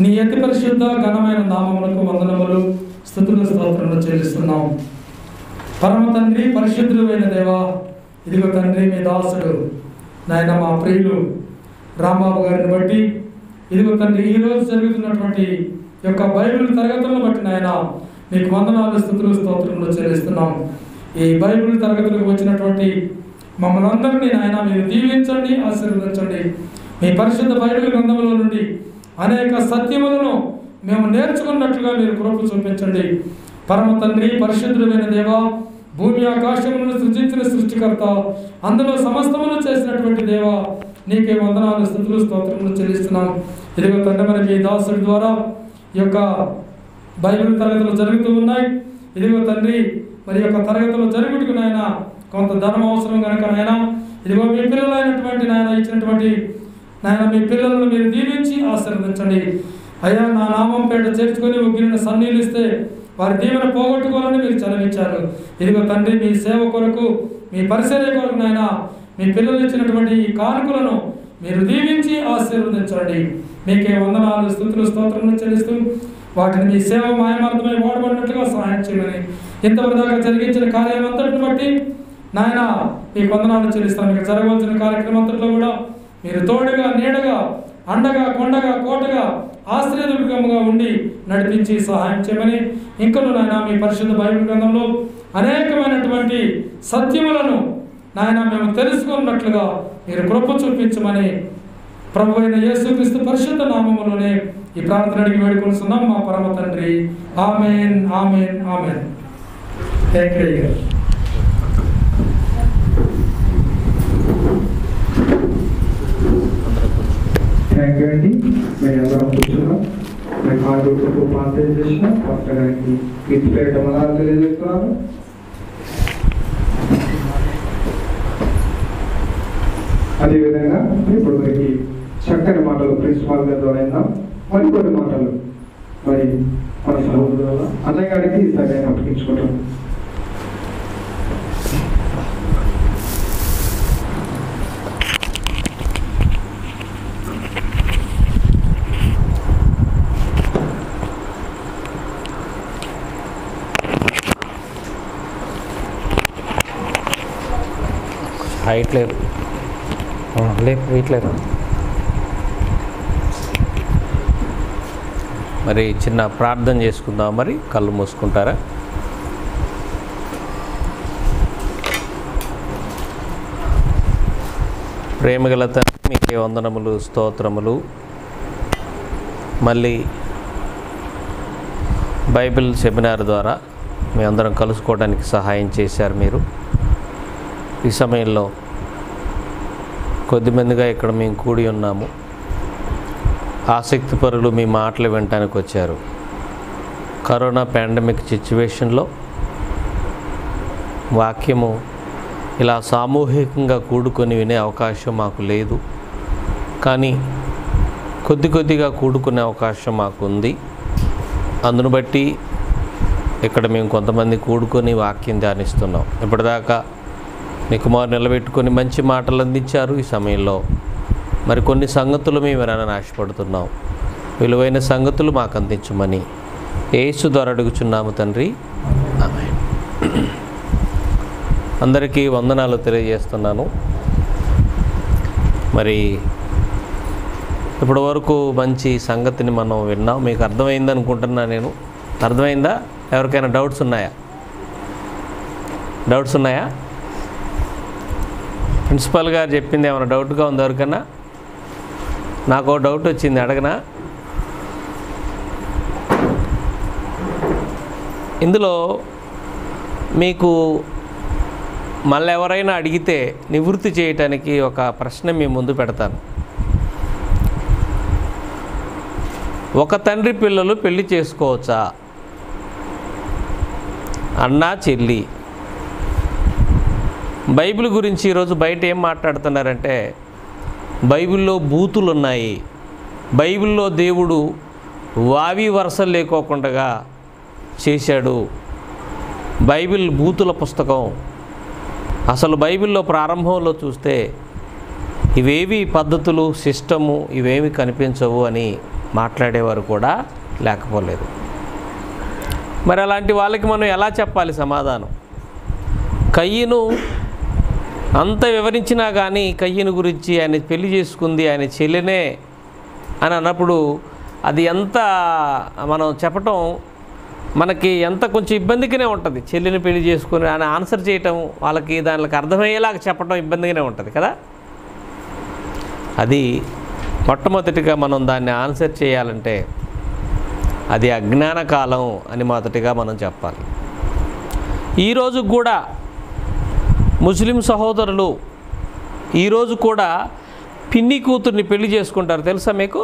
నీ అతి పరిశుద్ధ ఘనమైన నామములకు వందనములు, స్తుతులు, స్తోత్రములు చెల్లిస్తున్నాం. పరమ తండ్రి, పరిశుద్ధుడైన దేవా, ఇదిగో తండ్రి మీ దాసుడు నాయన మా ప్రియులు రాంబాబు గారిని బట్టి, ఇదిగో తండ్రి ఈరోజు జరుగుతున్నటువంటి యొక్క బైబిల్ తరగతులను బట్టి నాయన మీకు వందనాలు, స్తుతులు, స్తోత్రములు చెల్లిస్తున్నాం. ఈ బైబిల్ తరగతులకు వచ్చినటువంటి మమ్మల్ని అందరినీ నాయన మీరు దీవించండి, ఆశీర్వదించండి. మీ పరిశుద్ధ బైబిల్ గ్రంథముల నుండి అనేక సత్యములను మేము నేర్చుకున్నట్లుగా మీరు కృప చూపించండి. పరమ తండ్రి, పరిశుద్ధుడైన దేవా, భూమి ఆకాశములను సృజించిన సృష్టికర్త, అందులో సమస్తమును చేసినటువంటి దేవా, నీకే వందనాలు, స్తుతులు, స్తోత్రములు చెల్లిస్తున్నాం. ఇదిగో తండ్రి, మరి మీ దాసుడి ద్వారా ఈ యొక్క బైబిల్ తరగతులు జరుగుతూ ఉన్నాయి. ఇదిగో తండ్రి, మరి యొక్క తరగతులు జరుగుటకు నాయన కొంత ధనం అవసరం కనుక నాయన, ఇదిగో మీ పిల్లలైనటువంటి నాయన ఇచ్చినటువంటి నాయన మీ పిల్లలను మీరు దీవించి ఆశీర్వదించండి. అయ్యా, నా నామం పేట చేర్చుకొని ఒగ్గిన సన్నీళ్ళు ఇస్తే వారి దీవెన పోగొట్టుకోవాలని మీరు చదివించారు. ఇదిగో తండ్రి, మీ సేవ కొరకు, మీ పరిచర్య కొరకు నాయన మీ పిల్లలు ఇచ్చినటువంటి ఈ కానుకలను మీరు దీవించి ఆశీర్వదించండి. మీకే వందనాలు, స్తుతులు, స్తోత్రములు చెల్లిస్తూ వాటిని మీ సేవ మాయమార్థమై వాడబడినట్లుగా సహాయం చేయమని ఇంతవరకు దాకా జరిగించిన కార్యం అంతటిని బట్టి నాయన మీకు వందనాలు చెల్లిస్తాను. మీకు జరగవలసిన కార్యక్రమం అంతట్లో కూడా మీరు తోడుగా, నీడగా, అండగా, కొండగా, కోటగా, ఆశ్రయదుర్గముగా ఉండి నడిపించి సహాయం చేయమని, ఇంకను నాయన మీ పరిశుద్ధ బైబిల్ గ్రంథంలో అనేకమైనటువంటి సత్యములను నాయన మేము తెలుసుకున్నట్లుగా మీరు కృప చూపించమని ప్రభు అయిన యేసుక్రీస్తు పరిశుద్ధ నామములోనే ఈ ప్రార్థన అడిగి వేడుకొనిస్తున్నాం మా పరమ తండ్రి. ఆమేన్, ఆమేన్, ఆమేన్. Thank you. థ్యాంక్ యూ అండి. మేము అందరం కూర్చున్నాం. మేము ఆరోగ్యకు ప్రార్థన చేసినాం. పాస్టర్ గారికి కీర్తి పేరిట వందనాలు తెలియజేస్తున్నాను. అదేవిధంగా ఇప్పుడు మనకి చక్కని మాటలు ప్రిన్సిపాల్ గారి ద్వారా విన్నాం. మరికొన్ని మాటలు మరి మన సహోదరుల అన్నయ్య గారికి సరైన అప్పగించుకుంటాం. హైట్ లేరు, వీట్లేరు. మరి చిన్న ప్రార్థన చేసుకుందాం. మరి కళ్ళు మూసుకుంటారా? ప్రేమగల తండ్రి, మీకే వందనములు, స్తోత్రములు. మళ్ళీ బైబిల్ సెమినార్ ద్వారా మీ అందరం కలుసుకోవడానికి సహాయం చేశారు మీరు. ఈ సమయంలో కొద్దిమందిగా ఇక్కడ మేము కూడి ఉన్నాము. ఆసక్తిపరులు మీ మాటలు వినటానికి వచ్చారు. కరోనా పాండమిక్ సిచ్యువేషన్లో వాక్యము ఇలా సామూహికంగా కూడుకొని వినే అవకాశం మాకు లేదు, కానీ కొద్దిగా కూడుకునే అవకాశం మాకు ఉంది. అందును బట్టి ఇక్కడ మేము కొంతమంది కూడుకొని వాక్యం ధ్యానిస్తున్నాం. ఇప్పటిదాకా మీ కుమారు నిలబెట్టుకొని మంచి మాటలు అందించారు. ఈ సమయంలో మరి కొన్ని సంగతులు మేము వినాలని ఆశపడుతున్నాం. విలువైన సంగతులు మాకు అందించమని యేసు ద్వారా అడుగుచున్నాము తండ్రి, ఆమేన్. అందరికీ వందనాలు తెలియజేస్తున్నాను. మరి ఇప్పటి వరకు మంచి సంగతిని మనం విన్నాం. మీకు అర్థమైంది అనుకుంటున్నా నేను. అర్థమైందా? ఎవరికైనా డౌట్స్ ఉన్నాయా? ప్రిన్సిపల్ గారు చెప్పింది ఏమైనా డౌట్గా ఉంది ఎవరికన్నా? నాకు డౌట్ వచ్చింది, అడగనా? ఇందులో మీకు మళ్ళీ ఎవరైనా అడిగితే నివృత్తి చేయటానికి ఒక ప్రశ్న మీ ముందు పెడతాను. ఒక తండ్రి పిల్లలు పెళ్లి చేసుకోవచ్చా? అన్నా చెల్లి. బైబిల్ గురించి ఈరోజు బయట ఏం మాట్లాడుతున్నారంటే బైబిల్లో బూతులు ఉన్నాయి, బైబిల్లో దేవుడు వావి వరసలు లేకోకుండా చేశాడు, బైబిల్ బూతుల పుస్తకం. అసలు బైబిల్లో ప్రారంభంలో చూస్తే ఇవేవి పద్ధతులు, సిస్టము ఇవేమి కనిపించవు అని మాట్లాడేవారు కూడా లేకపోలేదు. మరి అలాంటి వాళ్ళకి మనం ఎలా చెప్పాలి సమాధానం? కయ్యను అంత వివరించినా కానీ కయ్యను గురించి ఆయన పెళ్లి చేసుకుంది ఆయన చెల్లెనే అని అన్నప్పుడు అది ఎంత మనం చెప్పటం మనకి ఎంత కొంచెం ఇబ్బందిగానే ఉంటుంది. చెల్లిని పెళ్లి చేసుకుని ఆయన ఆన్సర్ చేయటం వాళ్ళకి దానికి అర్థమయ్యేలాగా చెప్పటం ఇబ్బందిగానే ఉంటుంది కదా. అది మొట్టమొదటిగా మనం దాన్ని ఆన్సర్ చేయాలంటే అది అజ్ఞాన కాలం అని మొదటిగా మనం చెప్పాలి. ఈరోజు కూడా ముస్లిం సహోదరులు ఈరోజు కూడా పిన్ని కూతుర్ని పెళ్లి చేసుకుంటారు, తెలుసా మీకు?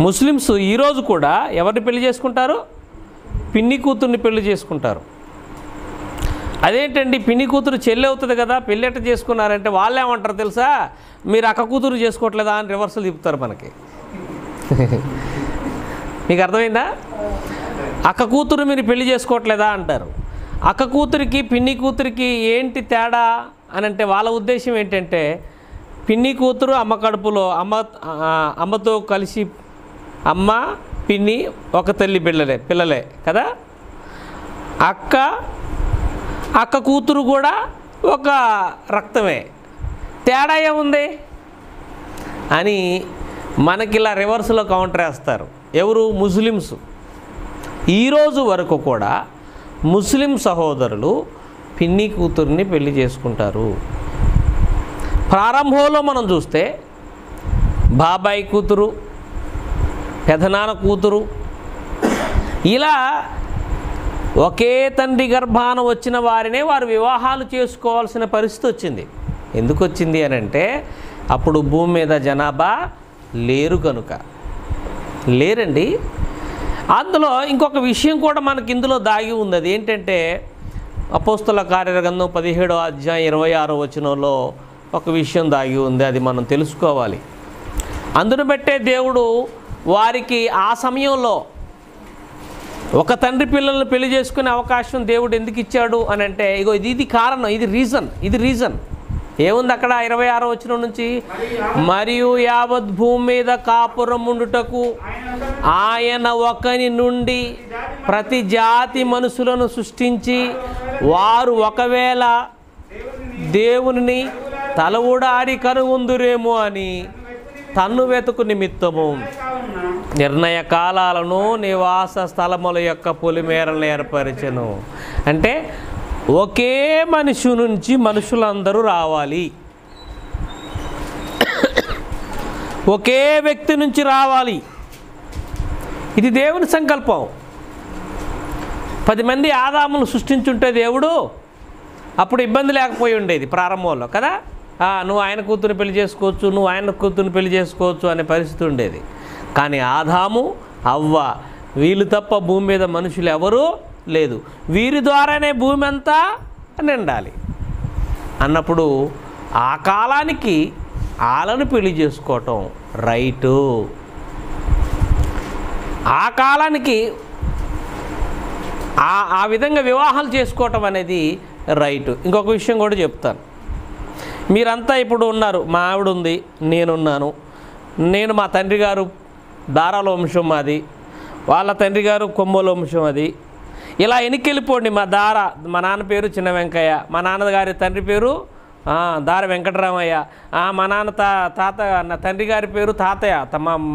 ముస్లిమ్స్ ఈరోజు కూడా ఎవరిని పెళ్లి చేసుకుంటారు? పిన్ని కూతుర్ని పెళ్లి చేసుకుంటారు. అదేంటండి, పిన్ని కూతురు చెల్లి అవుతుంది కదా, పెళ్ళి ఎట్ట చేసుకున్నారంటే వాళ్ళు ఏమంటారు తెలుసా? మీరు అక్క కూతురు చేసుకోవట్లేదా అని రివర్సల్ తిప్పుతారు మనకి. మీకు అర్థమైందా? అక్క కూతురు మీరు పెళ్లి చేసుకోవట్లేదా అంటారు. అక్క కూతురికి పిన్ని కూతురికి ఏంటి తేడా అని అంటే వాళ్ళ ఉద్దేశం ఏంటంటే పిన్ని కూతురు అమ్మ కడుపులో అమ్మతో కలిసి అమ్మ పిన్ని ఒక తల్లి పిల్లలే కదా. అక్క కూతురు కూడా ఒక రక్తమే, తేడా ఏముంది అని మనకి ఇలా రివర్స్లో కౌంటర్ వేస్తారు. ఎవరు? ముస్లిమ్స్. ఈరోజు వరకు కూడా ముస్లిం సహోదరులు పిన్ని కూతుర్ని పెళ్లి చేసుకుంటారు. ప్రారంభంలో మనం చూస్తే బాబాయ్ కూతురు, పెదనాన్న కూతురు, ఇలా ఒకే తండ్రి గర్భాన వచ్చిన వారినే వారు వివాహాలు చేసుకోవాల్సిన పరిస్థితి వచ్చింది. ఎందుకు వచ్చింది అని అంటే అప్పుడు భూమి మీద జనాభా లేరు కనుక. లేరండి. అందులో ఇంకొక విషయం కూడా మనకి ఇందులో దాగి ఉంది. అది ఏంటంటే అపోస్తల కార్యగ్రంథం 17వ అధ్యాయం 26వ వచనంలో ఒక విషయం దాగి ఉంది. అది మనం తెలుసుకోవాలి. అందును బట్టే దేవుడు వారికి ఆ సమయంలో ఒక తండ్రి పిల్లలను పెళ్లి చేసుకునే అవకాశం దేవుడు ఎందుకు ఇచ్చాడు అని అంటే ఇగో ఇది కారణం, ఇది రీజన్ ఏముంది అక్కడ 26వ వచనం నుంచి, మరియు యావత్ భూమి మీద కాపురం ఉండుటకు ఆయన ఒకని నుండి ప్రతి జాతి మనుషులను సృష్టించి వారు ఒకవేళ దేవుని తలవుడాడి కనుగొందురేమో అని తన్ను వెతుకు నిమిత్తము నిర్ణయ కాలాలను నివాస స్థలముల యొక్క పొలిమేరలను ఏర్పరచెను. అంటే ఒకే మనిషి నుంచి మనుషులందరూ రావాలి, ఒకే వ్యక్తి నుంచి రావాలి. ఇది దేవుని సంకల్పం. 10 మంది ఆదామును సృష్టించుంటే దేవుడు అప్పుడు ఇబ్బంది లేకపోయి ఉండేది ప్రారంభంలో కదా. నువ్వు ఆయన కూతురు పెళ్లి చేసుకోవచ్చు, నువ్వు ఆయన కూతురుని పెళ్లి చేసుకోవచ్చు అనే పరిస్థితి ఉండేది. కానీ ఆదాము అవ్వ వీళ్ళు తప్ప భూమి మీద మనుషులు ఎవరూ లేదు, వీరి ద్వారానే భూమి అంతా నిండాలి అన్నప్పుడు ఆ కాలానికి వాళ్ళను పెళ్లి చేసుకోవటం రైటు. ఆ కాలానికి ఆ విధంగా వివాహాలు చేసుకోవటం అనేది రైటు. ఇంకొక విషయం కూడా చెప్తాను. మీరంతా ఇప్పుడు ఉన్నారు, మా ఆవిడ ఉంది, నేనున్నాను. నేను మా తండ్రి గారు దారాల వంశం మాది, వాళ్ళ తండ్రి గారు కొమ్మల వంశం అది. ఇలా ఎన్నికెళ్ళిపోండి. మా నాన్న పేరు చిన్న వెంకయ్య, మా నాన్నగారి తండ్రి పేరు దార వెంకటరామయ్య, మా నాన్న నా తండ్రి గారి పేరు తాతయ్య,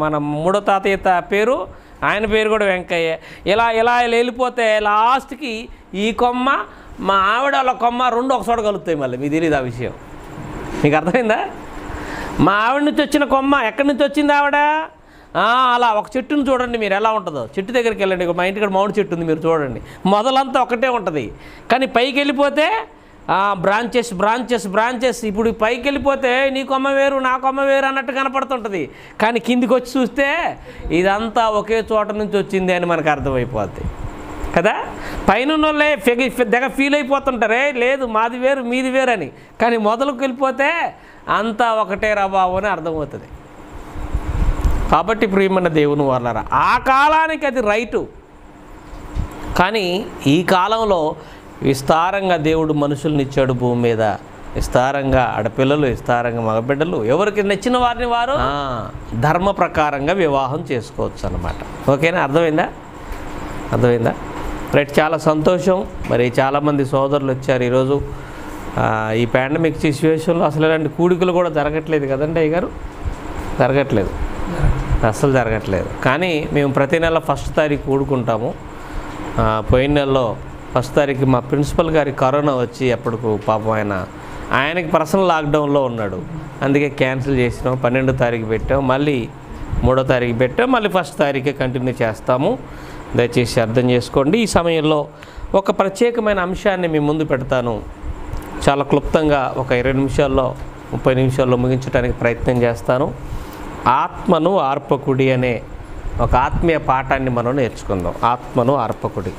మన మూడో తాతయ్య పేరు ఆయన పేరు కూడా వెంకయ్య. ఇలా వెళ్ళిపోతే లాస్ట్కి ఈ కొమ్మ మా ఆవిడ వాళ్ళ కొమ్మ రెండు ఒక చోట కలుగుతాయి. మళ్ళీ మీకు తెలియదు ఆ విషయం. మీకు అర్థమైందా? మా ఆవిడ నుంచి వచ్చిన కొమ్మ ఎక్కడి నుంచి వచ్చింది ఆవిడ? అలా ఒక చెట్టును చూడండి మీరు ఎలా ఉంటుందో. చెట్టు దగ్గరికి వెళ్ళండి. మా ఇంటికి మామిడి చెట్టు ఉంది, మీరు చూడండి. మొదలంతా ఒకటే ఉంటుంది, కానీ పైకి వెళ్ళిపోతే బ్రాంచెస్. ఇప్పుడు పైకి వెళ్ళిపోతే నీ కొమ్మ వేరు నా కొమ్మ వేరు అన్నట్టు కనపడుతుంటుంది, కానీ కిందికి వచ్చి చూస్తే ఇదంతా ఒకే చోట నుంచి వచ్చింది అని మనకు అర్థమైపోద్ది కదా. పైన వాళ్ళే దగ్గర ఫీల్ అయిపోతుంటారే, లేదు మాది వేరు మీది వేరు అని, కానీ మొదలుకు వెళ్ళిపోతే అంతా ఒకటే రబాబు అని అర్థమవుతుంది. కాబట్టి ప్రియమైన దేవుని వాళ్ళారా, ఆ కాలానికి అది రైటు. కానీ ఈ కాలంలో విస్తారంగా దేవుడు మనుషుల్ని ఇచ్చాడు భూమి మీద. విస్తారంగా ఆడపిల్లలు, విస్తారంగా మగబిడ్డలు, ఎవరికి నచ్చిన వారిని వారు ధర్మ ప్రకారంగా వివాహం చేసుకోవచ్చు అన్నమాట. ఓకేనా? అర్థమైందా? రైట్. చాలా సంతోషం. మరి చాలామంది సోదరులు వచ్చారు ఈరోజు. ఈ పాండమిక్ సిచ్యువేషన్లో అసలు ఇలాంటి కూడికలు కూడా జరగట్లేదు కదండి అయ్యగారు? అస్సలు జరగట్లేదు. కానీ మేము ప్రతి నెల 1వ తారీఖు కూడుకుంటాము. పోయిన నెలలో 1వ తారీఖు మా ప్రిన్సిపల్ గారి కరోనా వచ్చి అప్పటికు పాపం ఆయనకి పర్సనల్ లాక్డౌన్లో ఉన్నాడు, అందుకే క్యాన్సిల్ చేసినాం. 12వ తారీఖు పెట్టాం, మళ్ళీ 3వ తారీఖు పెట్టాం, మళ్ళీ 1వ తారీఖే కంటిన్యూ చేస్తాము. దయచేసి అర్థం చేసుకోండి. ఈ సమయంలో ఒక ప్రత్యేకమైన అంశాన్ని మీ ముందు పెడతాను. చాలా క్లుప్తంగా ఒక 20 నిమిషాల్లో 30 నిమిషాల్లో ముగించడానికి ప్రయత్నం చేస్తాను. ఆత్మను ఆర్పకుడి అనే ఒక ఆత్మీయ పాఠాన్ని మనం నేర్చుకుందాం. ఆత్మను ఆర్పకుడి.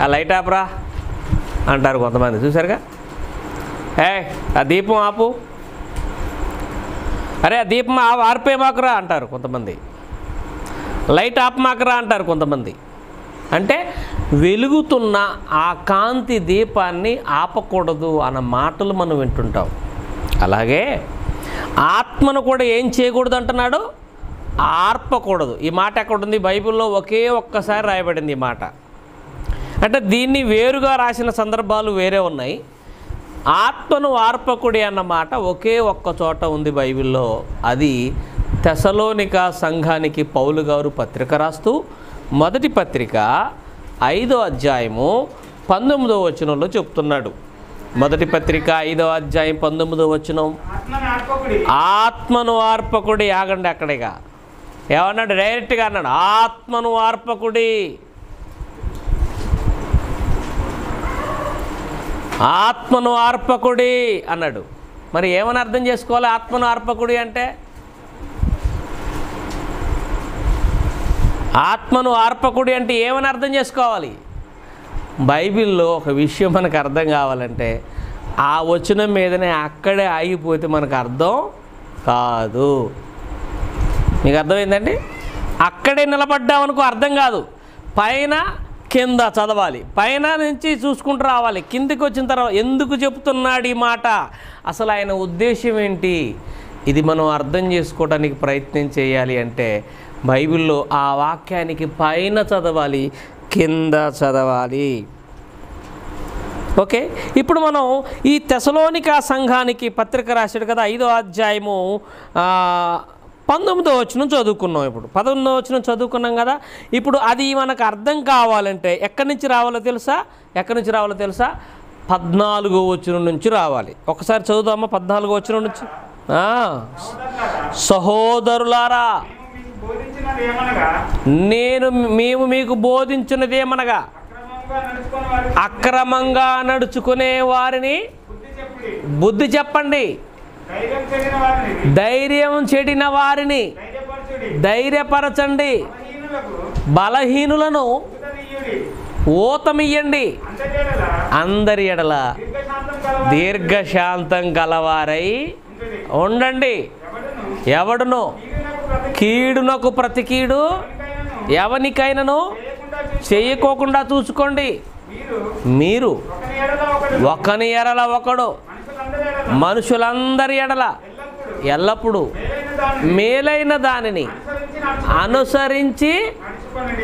ఆ లైట్ ఆపరా అంటారు కొంతమంది, చూసారుగా. ఆ దీపం ఆపు, అరే ఆ దీపం ఆర్పేమాకురా అంటారు కొంతమంది. లైట్ ఆపమాకరా అంటారు కొంతమంది. అంటే వెలుగుతున్న ఆ కాంతి దీపాన్ని ఆపకూడదు అన్న మాటలు మనం వింటుంటాం. అలాగే ఆత్మను కూడా ఏం చేయకూడదు అంటున్నాడు, ఆర్పకూడదు. ఈ మాట ఎక్కడుంది? బైబిల్లో ఒకే ఒక్కసారి రాయబడింది ఈ మాట. అంటే దీన్ని వేరుగా రాసిన సందర్భాలు వేరే ఉన్నాయి. ఆత్మను ఆర్పకుడి అన్న మాట ఒకే ఒక్క చోట ఉంది బైబిల్లో. అది తెసలోనిక సంఘానికి పౌలు గారు పత్రిక రాస్తూ మొదటి పత్రిక 5వ అధ్యాయము 19వ వచనంలో చెప్తున్నాడు. మొదటి పత్రిక 5వ అధ్యాయం 19వ వచనం, ఆత్మను ఆర్పకుడి. ఆగండి అక్కడేగా ఏమన్నాడు? డైరెక్ట్గా అన్నాడు, ఆత్మను ఆర్పకుడి. ఆత్మను ఆర్పకుడి అన్నాడు. మరి ఏమని అర్థం చేసుకోవాలి ఆత్మను ఆర్పకుడి అంటే? ఆత్మను ఆర్పకుడి అంటే ఏమని అర్థం చేసుకోవాలి? బైబిల్లో ఒక విషయం మనకు అర్థం కావాలంటే ఆ వచనం మీదనే అక్కడే ఆగిపోతే మనకు అర్థం కాదు. మీకు అర్థమైందండి? అక్కడే నిలబడ్డామనుకో అర్థం కాదు. పైన కింద చదవాలి, పైన నుంచి చూసుకుంటూ రావాలి. కిందికి వచ్చిన తర్వాత ఎందుకు చెప్తున్నాడు ఈ మాట, అసలు ఆయన ఉద్దేశం ఏంటి, ఇది మనం అర్థం చేసుకోవడానికి ప్రయత్నం చేయాలి అంటే బైబిల్లో ఆ వాక్యానికి పైన చదవాలి, కింద చదవాలి. ఓకే, ఇప్పుడు మనం ఈ తెసలోనిక సంఘానికి పత్రిక రాశాడు కదా, 5వ అధ్యాయము 19వ వచనం చదువుకున్నాం. ఇప్పుడు 11వ వచనం చదువుకున్నాం కదా. ఇప్పుడు అది మనకు అర్థం కావాలంటే ఎక్కడి నుంచి రావాలో తెలుసా? 14వ వచనం నుంచి రావాలి. ఒకసారి చదువుదామా 14వ వచనం నుంచి. సహోదరులారా, మేము మీకు బోధించినదేమనగా అక్రమంగా నడుచుకునే వారిని బుద్ధి చెప్పండి, ధైర్యం చెడిన వారిని ధైర్యపరచండి, బలహీనులను ఊతమియ్యండి, అందరి ఎడల దీర్ఘశాంతం గలవారై ఉండండి. ఎవడును కీడునకు ప్రతి కీడు ఎవనికైనను చేయకోకుండా చూసుకోండి. మీరు ఒకని ఎడల ఒకడు మనుషులందరి ఎడల ఎల్లప్పుడూ మేలైన దానిని అనుసరించి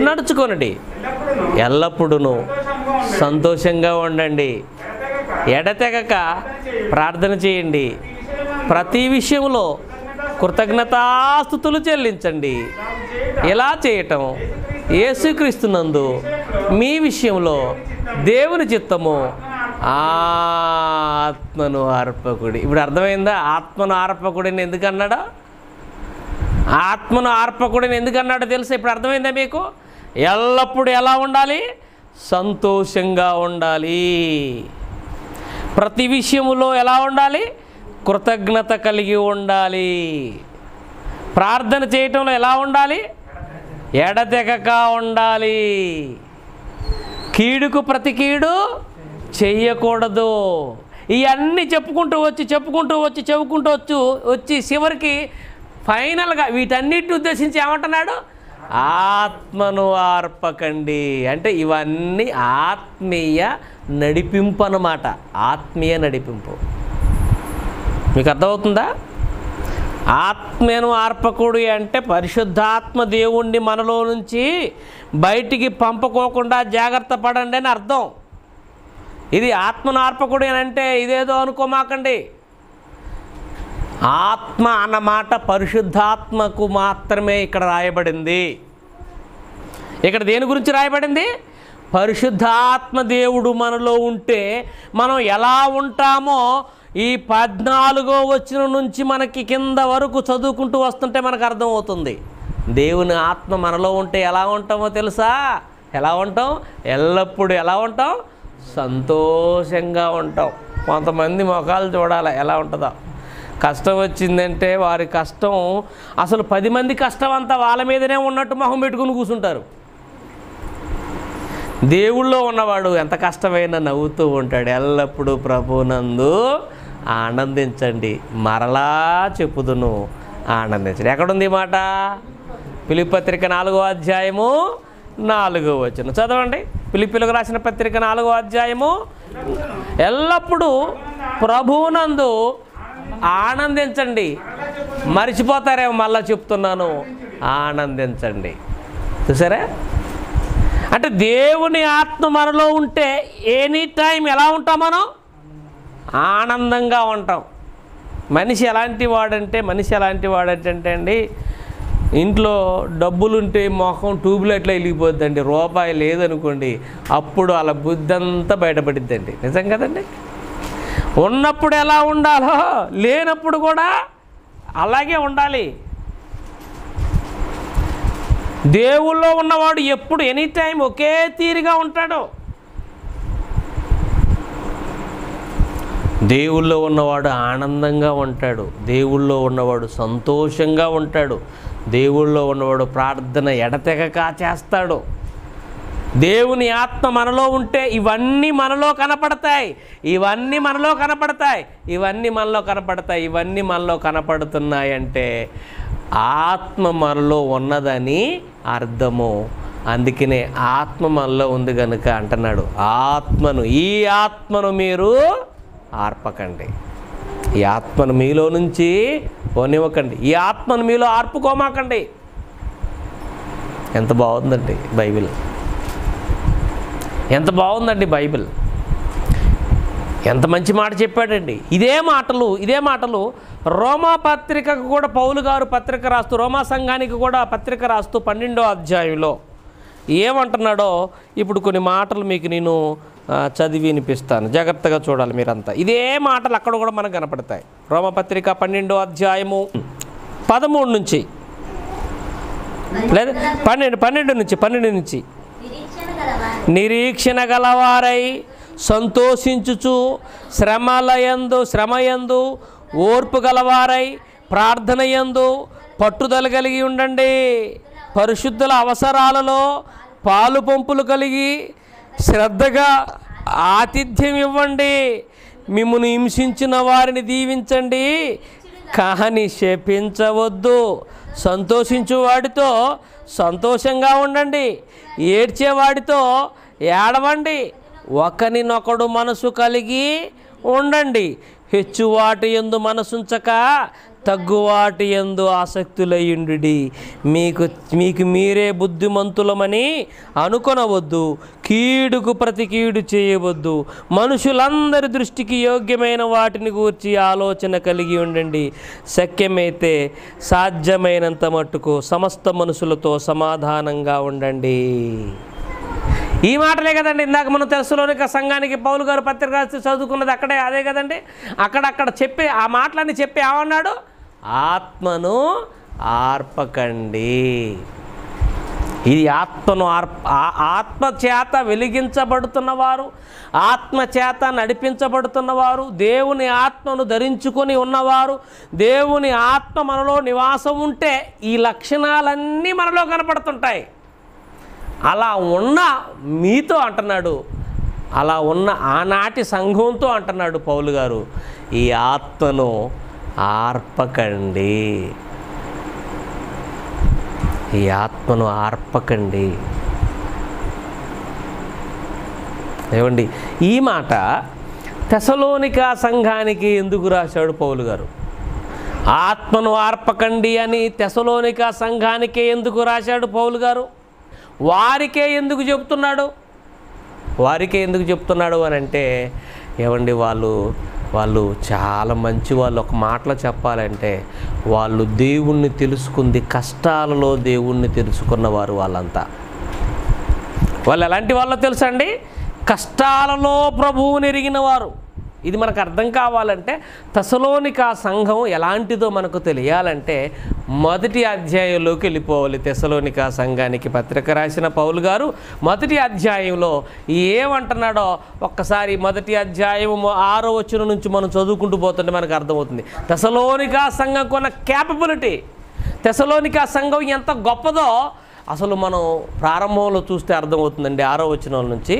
నడుచుకొనండి. ఎల్లప్పుడూ సంతోషంగా ఉండండి, ఎడతెగక ప్రార్థన చేయండి, ప్రతి విషయంలో కృతజ్ఞతాస్తుతులు చెల్లించండి. ఇలా చేయటం యేసుక్రీస్తునందు మీ విషయంలో దేవుని చిత్తము. ఆత్మను ఆర్పకుడి. ఇప్పుడు అర్థమైందా? ఆత్మను ఆర్పకుడిని ఎందుకన్నాడో, ఆత్మను ఆర్పకుడిని ఎందుకన్నాడో తెలుసా? ఇప్పుడు అర్థమైందా మీకు? ఎల్లప్పుడూ ఎలా ఉండాలి? సంతోషంగా ఉండాలి. ప్రతి విషయములో ఎలా ఉండాలి? కృతజ్ఞత కలిగి ఉండాలి. ప్రార్థన చేయటంలో ఎలా ఉండాలి? ఎడతెగక ఉండాలి. కీడుకు ప్రతి కీడు చెయ్యకూడదు. ఇవన్నీ చెప్పుకుంటూ వచ్చి చివరికి ఫైనల్గా వీటన్నిటిని ఉద్దేశించి ఏమంటున్నాడు? ఆత్మను ఆర్పకండి. అంటే ఇవన్నీ ఆత్మీయ నడిపింపు అన్నమాట. ఆత్మీయ నడిపింపు మీకు అర్థమవుతుందా? ఆత్మను ఆర్పకుడు అంటే పరిశుద్ధాత్మ దేవుణ్ణి మనలో నుంచి బయటికి పంపుకోకుండా జాగ్రత్త పడండి అని అర్థం. ఇది ఆత్మను ఆర్పకుడు అని అంటే ఇదేదో అనుకోమాకండి. ఆత్మ అన్నమాట పరిశుద్ధాత్మకు మాత్రమే ఇక్కడ రాయబడింది. ఇక్కడ దేని గురించి రాయబడింది? పరిశుద్ధాత్మ దేవుడు మనలో ఉంటే మనం ఎలా ఉంటామో ఈ 14వ వచనం నుంచి మనకి కింద వరకు చదువుకుంటూ వస్తుంటే మనకు అర్థమవుతుంది. దేవుని ఆత్మ మనలో ఉంటే ఎలా ఉంటామో తెలుసా? ఎలా ఉంటాం? ఎల్లప్పుడూ ఎలా ఉంటాం? సంతోషంగా ఉంటాం. కొంతమంది మొఖాలు చూడాలి ఎలా ఉంటుందో. కష్టం వచ్చిందంటే వారి కష్టం అసలు 10 మంది కష్టం అంతా వాళ్ళ మీదనే ఉన్నట్టు మొహం పెట్టుకుని కూర్చుంటారు. దేవుళ్ళో ఉన్నవాడు ఎంత కష్టమైనా నవ్వుతూ ఉంటాడు. ఎల్లప్పుడూ ప్రభునందు ఆనందించండి, మరలా చెప్పుదును ఆనందించండి. ఎక్కడుంది ఈ మాట? ఫిలిప్పీ పత్రిక 4వ అధ్యాయము 4వ వచనం చదవండి. ఫిలిప్పీలకు రాసిన పత్రిక 4వ అధ్యాయము. ఎల్లప్పుడూ ప్రభువునందు ఆనందించండి. మర్చిపోతారేమో, మళ్ళా చెప్తున్నాను, ఆనందించండి. చూసారా? అంటే దేవుని ఆత్మ మనలో ఉంటే ఎనీ టైం ఎలా ఉంటాం మనం? ఆనందంగా ఉంటాం. మనిషి ఎలాంటి వాడంటే అండి, ఇంట్లో డబ్బులుంటే మొహం ట్యూబ్లైట్లో వెలిగిపోద్దండి. రూపాయి లేదనుకోండి, అప్పుడు అలా బుద్ధి అంతా బయటపడిద్దండి. నిజం కదండి? ఉన్నప్పుడు ఎలా ఉండాలో లేనప్పుడు కూడా అలాగే ఉండాలి. దేవుల్లో ఉన్నవాడు ఎప్పుడు ఎనీ టైం ఒకే తీరుగా ఉంటాడు. దేవుల్లో ఉన్నవాడు ఆనందంగా ఉంటాడు. దేవుల్లో ఉన్నవాడు సంతోషంగా ఉంటాడు. దేవుల్లో ఉన్నవాడు ప్రార్థన ఎడతెగక చేస్తాడు. దేవుని ఆత్మ మనలో ఉంటే ఇవన్నీ మనలో కనపడతాయి. ఇవన్నీ మనలో కనపడుతున్నాయంటే ఆత్మ మనలో ఉన్నదని అర్థము. అందుకనే ఆత్మ మనలో ఉంది కనుక అంటున్నాడు, ఈ ఆత్మను మీరు ఆర్పకండి. ఈ ఆత్మను మీలో నుంచి పోనివ్వకండి. ఈ ఆత్మను మీలో ఆర్పుకోమాకండి. ఎంత బాగుందండి బైబిల్! ఎంత బాగుందండి బైబిల్! ఎంత మంచి మాట చెప్పాడండి. ఇదే మాటలు రోమా పత్రికకు కూడా పౌలు గారు పత్రిక రాస్తూ, రోమా సంఘానికి కూడా పత్రిక రాస్తూ 12వ అధ్యాయంలో ఏమంటున్నాడో ఇప్పుడు కొన్ని మాటలు మీకు నేను చదివి వినిపిస్తాను. జాగ్రత్తగా చూడాలి మీరంతా. ఇదే మాటలు అక్కడ కూడా మనకు కనపడతాయి. రోమపత్రిక 12వ అధ్యాయము 13 నుంచి లేదా 12 నుంచి నిరీక్షణ గలవారై సంతోషించుచు శ్రమయందు ఓర్పు గలవారై ప్రార్థనయందు పట్టుదల కలిగి ఉండండి. పరిశుద్ధుల అవసరాలలో పాలు పంపులు కలిగి శ్రద్ధగా ఆతిథ్యం ఇవ్వండి. మిమ్మును హింసించిన వారిని దీవించండి, కానీ శపించవద్దు. సంతోషించు వాడితో సంతోషంగా ఉండండి, ఏడ్చేవాడితో ఏడవండి. ఒకరినొకడు మనసు కలిగి ఉండండి. హెచ్చువాటి యందు మనసుంచక తగ్గువాటి యందు ఆసక్తులయ్యుండుడి. మీకు మీరే బుద్ధిమంతులమని అనుకొనవద్దు. కీడుకు ప్రతి కీడు చేయవద్దు. మనుషులందరి దృష్టికి యోగ్యమైన వాటిని గూర్చి ఆలోచన కలిగి ఉండండి. శక్యమైతే సాధ్యమైనంత మట్టుకు సమస్త మనుషులతో సమాధానంగా ఉండండి. ఈ మాటలే కదండి ఇందాక మనం తెస్సలోనిక సంఘానికి పౌలు గారు పత్రిక రాసి చదువుకున్నది అక్కడే అదే కదండి. అక్కడ చెప్పే ఆ మాటలన్నీ చెప్పి ఏమన్నాడు? ఆత్మను ఆర్పకండి. ఇది ఆత్మచేత వెలిగించబడుతున్నవారు, ఆత్మచేత నడిపించబడుతున్నవారు, దేవుని ఆత్మను ధరించుకొని ఉన్నవారు, దేవుని ఆత్మ మనలో నివాసం ఉంటే ఈ లక్షణాలన్నీ మనలో కనపడుతుంటాయి. అలా ఉన్న మీతో అంటున్నాడు, అలా ఉన్న ఆనాటి సంఘంతో అంటున్నాడు పౌలు గారు, ఈ ఆత్మను ఆర్పకండి. ఈ ఆత్మను ఆర్పకండి. ఏమండి, ఈ మాట తెస్సలోనిక సంఘానికి ఎందుకు రాశాడు పౌలు గారు? ఆత్మను ఆర్పకండి అని తెస్సలోనిక సంఘానికే ఎందుకు రాశాడు పౌలు గారు? వారికే ఎందుకు చెప్తున్నాడు అని అంటే, ఏమండి, వాళ్ళు చాలా మంచి వాళ్ళు. ఒక మాటలో చెప్పాలంటే వాళ్ళు దేవుణ్ణి తెలుసుకుంది, కష్టాలలో దేవుణ్ణి తెలుసుకున్నవారు. వాళ్ళంతా వాళ్ళు ఎలాంటి వాళ్ళో తెలుసా అండి? కష్టాలలో ప్రభువుని ఎరిగిన వారు. ఇది మనకు అర్థం కావాలంటే తెస్సలోనిక సంఘం ఎలాంటిదో మనకు తెలియాలంటే మొదటి అధ్యాయంలోకి వెళ్ళిపోవాలి. తెస్సలోనిక సంఘానికి పత్రిక రాసిన పౌలు గారు మొదటి అధ్యాయంలో ఏమంటున్నాడో ఒక్కసారి మొదటి అధ్యాయం 6వ వచనం నుంచి మనం చదువుకుంటూ పోతుంటే మనకు అర్థమవుతుంది. తెస్సలోనిక సంఘం కొన్న క్యాపబిలిటీ, తెస్సలోనిక సంఘం ఎంత గొప్పదో అసలు మనం ప్రారంభంలో చూస్తే అర్థమవుతుందండి. 6వ వచనం నుంచి,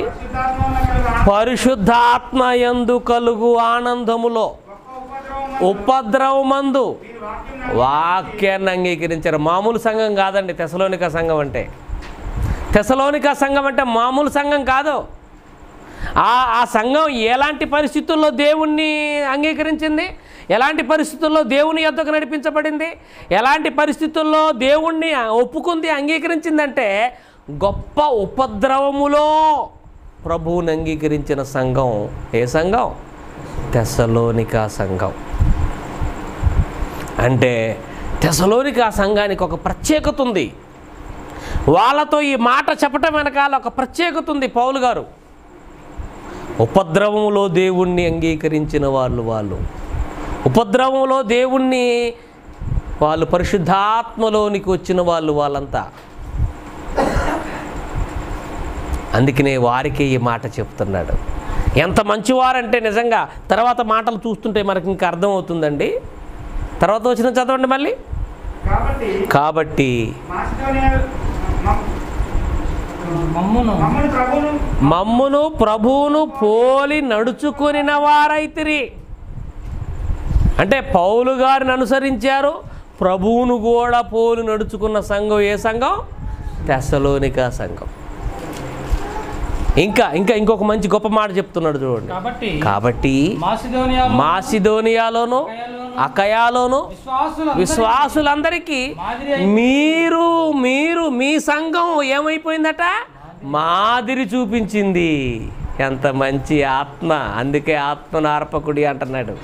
పరిశుద్ధాత్మ యందు కలుగు ఆనందములో ఉపద్రవమందు వాక్యాన్ని అంగీకరించారు. మామూలు సంఘం కాదండి తెస్సలోనిక సంఘం అంటే. తెస్సలోనిక సంఘం అంటే మామూలు సంఘం కాదు. ఆ సంఘం ఎలాంటి పరిస్థితుల్లో దేవుణ్ణి అంగీకరించింది? ఎలాంటి పరిస్థితుల్లో దేవుని యొద్దకు నడిపించబడింది, ఎలాంటి పరిస్థితుల్లో దేవుణ్ణి ఒప్పుకుంది, అంగీకరించిందంటే గొప్ప ఉపద్రవములో ప్రభువుని అంగీకరించిన సంఘం. ఏ సంఘం? తెస్సలోనిక సంఘం. అంటే తెస్సలోనిక సంఘానికి ఒక ప్రత్యేకత ఉంది. వాళ్ళతో ఈ మాట చెప్పటం వెనకాల ఒక ప్రత్యేకత ఉంది. పౌలు గారు ఉపద్రవములో దేవుణ్ణి అంగీకరించిన వాళ్ళు ఉపద్రవంలో దేవుణ్ణి వాళ్ళు పరిశుద్ధాత్మలోనికి వచ్చిన వాళ్ళంతా. అందుకనే వారికి ఈ మాట చెప్తున్నాడు. ఎంత మంచివారంటే నిజంగా తర్వాత మాటలు చూస్తుంటే మనకి ఇంకా అర్థమవుతుందండి. తర్వాత వచ్చిన చదవండి మళ్ళీ. కాబట్టి మమ్మును ప్రభువును పోలి నడుచుకొనిన వారైతిరి. అంటే పౌలు గారిని అనుసరించారు, ప్రభువును కూడా పోలి నడుచుకున్న సంఘం ఏ సంఘం? తెస్సలోనిక సంఘం. ఇంకొక మంచి గొప్ప మాట చెప్తున్నాడు చూడండి. కాబట్టి మాసిదోనియాలోను అకయాలోను విశ్వాసులందరికీ మీరు మీ సంఘం ఏమైపోయిందట? మాదిరి చూపించింది. ఎంత మంచి ఆత్మ! అందుకే ఆత్మనార్పకుడి అంటున్నాడు.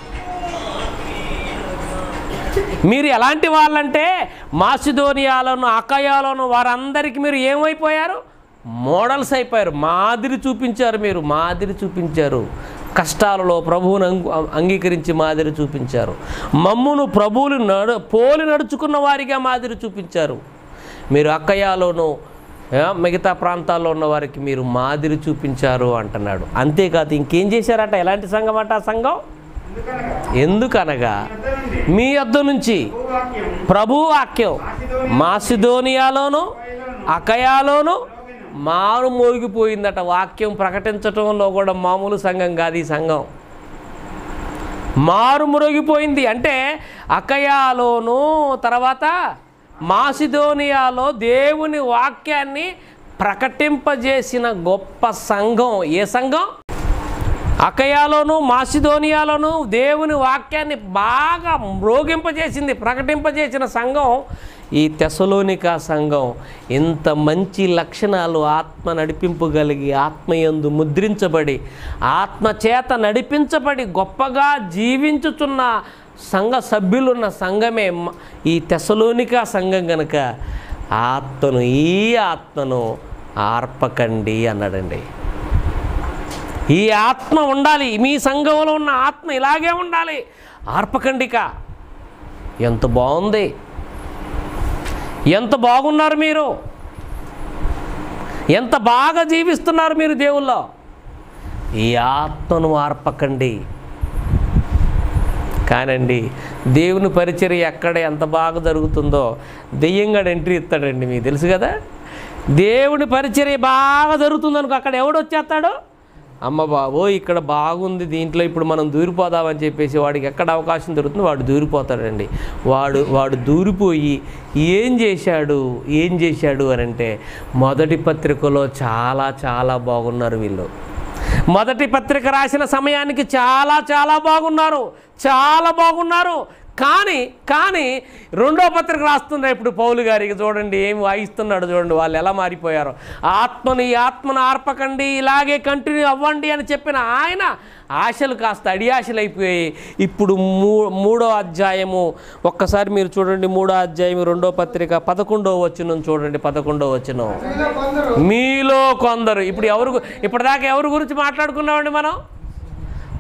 మీరు ఎలాంటి వాళ్ళంటే మాసిదోనియాలోను అకయాలోను వారందరికీ మీరు ఏమైపోయారు? మోడల్స్ అయిపోయారు. మాదిరి చూపించారు. మీరు మాదిరి చూపించారు. కష్టాలలో ప్రభువును అంగీకరించి మాదిరి చూపించారు. మమ్మును ప్రభువులు పోలి నడుచుకున్న వారిగా మాదిరి చూపించారు. మీరు అక్కయాలోను మిగతా ప్రాంతాల్లో ఉన్న వారికి మీరు మాదిరి చూపించారు అంటున్నాడు. అంతేకాదు ఇంకేం చేశారట? ఎలాంటి సంఘం అట? ఆ సంఘం ఎందుకనగా మీ యొద్ద నుంచి ప్రభు వాక్యం మాసిదోనియాలోను అకయాలోను మారు మోగిపోయిందట. వాక్యం ప్రకటించటంలో కూడా మామూలు సంఘం కాదు ఈ సంఘం. మారు మోగిపోయింది. అంటే అకయాలోను తర్వాత మాసిదోనియాలో దేవుని వాక్యాన్ని ప్రకటింపజేసిన గొప్ప సంఘం ఏ సంఘం? అకయాలోను మాసిదోనియాలోను దేవుని వాక్యాన్ని బాగా మ్రోగింపజేసింది, ప్రకటింపజేసిన సంఘం ఈ తెస్సలోనిక సంఘం. ఇంత మంచి లక్షణాలు ఆత్మ నడిపింపగలిగి ఆత్మయందు ముద్రించబడి ఆత్మచేత నడిపించబడి గొప్పగా జీవించుచున్న సంఘ సభ్యులున్న సంఘమే ఈ తెస్సలోనిక సంఘం గనుక ఈ ఆత్మను ఆర్పకండి అన్నాడండి. ఈ ఆత్మ ఉండాలి. మీ సంఘంలో ఉన్న ఆత్మ ఇలాగే ఉండాలి. ఆర్పకండిక. ఎంత బాగుంది! ఎంత బాగున్నారు మీరు! ఎంత బాగా జీవిస్తున్నారు మీరు దేవుల్లో! ఈ ఆత్మను ఆర్పకండి. కానండి దేవుని పరిచర్య ఎక్కడ ఎంత బాగా జరుగుతుందో దెయ్యంగా ఎంట్రీ ఇస్తాడండి. మీకు తెలుసు కదా, దేవుని పరిచర్య బాగా జరుగుతుందనుకో అక్కడ ఎవడు వచ్చేస్తాడు? అమ్మ బాబో ఇక్కడ బాగుంది, దీంట్లో ఇప్పుడు మనం దూరిపోదామని చెప్పేసి వాడికి ఎక్కడ అవకాశం దొరుకుతుందో వాడు దూరిపోతాడండి. వాడు దూరిపోయి ఏం చేశాడు అని అంటే మొదటి పత్రికలో చాలా బాగున్నారు వీళ్ళు. మొదటి పత్రిక రాసిన సమయానికి చాలా బాగున్నారు. కానీ రెండో పత్రిక రాస్తున్నారు ఇప్పుడు పౌలు గారికి. చూడండి ఏమి వాయిస్తున్నాడు చూడండి, వాళ్ళు ఎలా మారిపోయారో. ఈ ఆత్మను ఆర్పకండి, ఇలాగే కంటిన్యూ అవ్వండి అని చెప్పిన ఆయన ఆశలు కాస్త అడియాశలు అయిపోయాయి. ఇప్పుడు 3వ అధ్యాయము ఒక్కసారి మీరు చూడండి. 3వ అధ్యాయం 2వ పత్రిక 11వ వచనం చూడండి. 11వ వచనం, మీలో కొందరు. ఇప్పటిదాకా ఎవరి గురించి మాట్లాడుకున్నామండి మనం?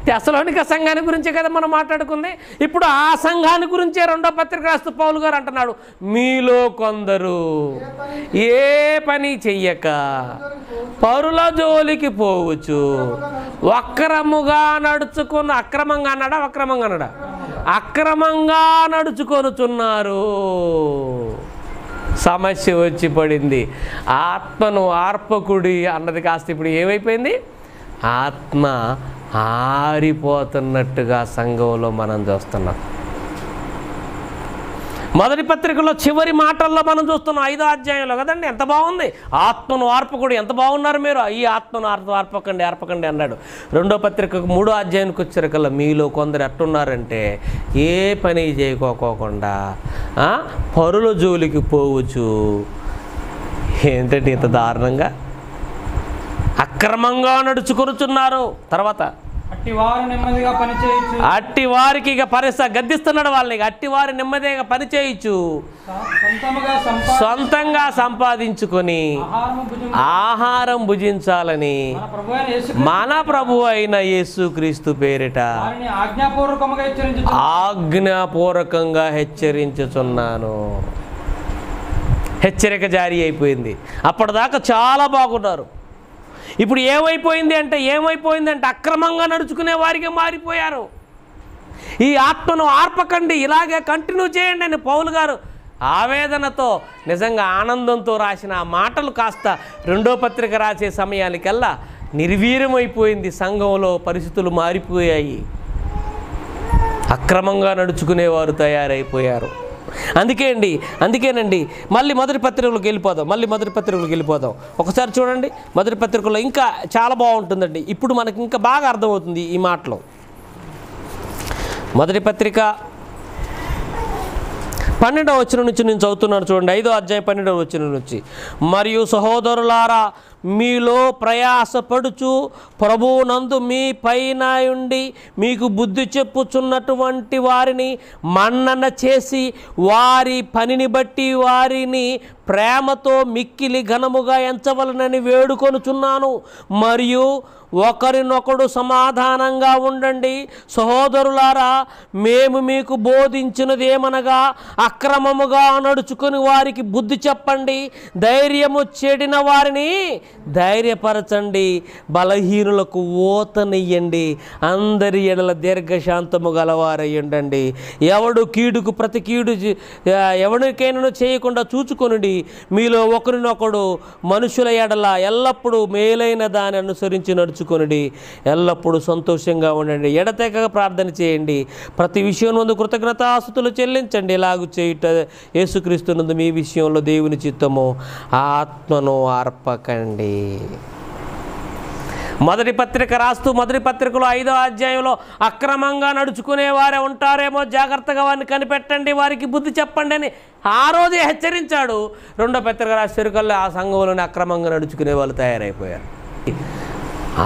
తెస్సలోనిక సంఘాన్ని గురించే కదా మనం మాట్లాడుకుంది. ఇప్పుడు ఆ సంఘాన్ని గురించే 2వ పత్రిక రాస్తూ పౌలు గారు అంటున్నాడు, మీలో కొందరు ఏ పని చెయ్యక పరుల జోలికి పోవచ్చు, అక్రమంగా నడుచుకొనుచున్నారు. సమస్య వచ్చి పడింది. ఆత్మను ఆర్పకుడి అన్నది కాస్త ఇప్పుడు ఏమైపోయింది? ఆత్మ ఆరిపోతున్నట్టుగా సంఘంలో మనం చూస్తున్నాం. మొదటి పత్రికలో చివరి మాటల్లో మనం చూస్తున్నాం 5వ అధ్యాయంలో కదండి. ఎంత బాగుంది, ఆత్మను ఆర్పకుడు, ఎంత బాగున్నారు మీరు, ఈ ఆత్మను ఆర్పకండి అన్నాడు. 2వ పత్రికకు 3వ అధ్యాయానికి వచ్చేసరికల్లా మీలో కొందరు ఎట్టున్నారంటే ఏ పని చేయకోకుండా పరుల జోలికి పోవచ్చు. ఏంటంటే ఇంత దారుణంగా అక్రమంగా నడుచుకొనుచున్నారు. తర్వాత అట్టివారు నెమ్మదిగా పనిచేయచ్చు, అట్టి వారికి ఇక గద్దిస్తున్నాడు వాళ్ళని. అట్టివారు నెమ్మదిగా పని చేయొచ్చు, సొంతంగా సంపాదించుకొని ఆహారం భుజించాలని మన ప్రభువు అయిన యేసుక్రీస్తు పేరిట ఆజ్ఞాపూర్వకంగా హెచ్చరించుచున్నాను. హెచ్చరిక జారీ అయిపోయింది. అప్పటిదాకా చాలా బాగున్నారు. ఇప్పుడు ఏమైపోయింది అంటే అక్రమంగా నడుచుకునే వారికి మారిపోయారు. ఈ ఆత్మను ఆర్పకండి, ఇలాగే కంటిన్యూ చేయండి అని పౌలు గారు ఆవేదనతో, నిజంగా ఆనందంతో రాసిన ఆ మాటలు కాస్త 2వ పత్రిక రాసే సమయానికల్లా నిర్వీర్యమైపోయింది. సంఘంలో పరిస్థితులు మారిపోయాయి. అక్రమంగా నడుచుకునేవారు తయారైపోయారు. అందుకేనండి మళ్ళీ మొదటి పత్రికలకు వెళ్ళిపోదాం. ఒకసారి చూడండి, మొదటి పత్రికలో ఇంకా చాలా బాగుంటుందండి. ఇప్పుడు మనకి ఇంకా బాగా అర్థమవుతుంది ఈ మాటలో. మొదటి పత్రిక 12వ వచనం నుంచి నేను చదువుతున్నాను చూడండి. 5వ అధ్యాయం 12వ వచనం నుంచి. మరియు సహోదరులారా, మీలో ప్రయాసపడుచు ప్రభువునందు మీ పైన ఉండి మీకు బుద్ధి చెప్పుచున్నటువంటి వారిని మన్నన చేసి వారి పనిని బట్టి వారిని ప్రేమతో మిక్కిలి ఘనముగా ఎంచవలనని వేడుకొనుచున్నాను. మరియు ఒకరినొకడు సమాధానంగా ఉండండి. సహోదరులారా, మేము మీకు బోధించినదేమనగా అక్రమముగా నడుచుకుని వారికి బుద్ధి చెప్పండి, ధైర్యము చెడిన వారిని ధైర్యపరచండి, బలహీనులకు ఓతనియ్యండి, అందరి ఎడల దీర్ఘశాంతము గలవారయ్యుండండి. ఎవడు కీడుకు ప్రతి కీడు ఎవరికైనా చేయకుండా చూచుకొనుడి. మీలో ఒకరినొకడు మనుషుల ఎడల ఎల్లప్పుడూ మేలైన దాన్ని అనుసరించి నడుచుకొనుడి. ఎల్లప్పుడూ సంతోషంగా ఉండండి, ఎడతెగక ప్రార్థన చేయండి, ప్రతి విషయం నందు కృతజ్ఞతాస్తుతులు చెల్లించండి. ఇలాగూ చేయుట యేసుక్రీస్తునందు మీ విషయంలో దేవుని చిత్తము. ఆత్మను ఆర్పకండి. మొదటి పత్రిక రాస్తూ మొదటి పత్రికలో 5వ అధ్యాయంలో అక్రమంగా నడుచుకునే వారే ఉంటారేమో, జాగ్రత్తగా వారిని కనిపెట్టండి, వారికి బుద్ధి చెప్పండి అని ఆ రోజే హెచ్చరించాడు. 2వ పత్రిక రాసేసరికల్లా ఆ సంఘంలోనే అక్రమంగా నడుచుకునే వాళ్ళు తయారైపోయారు.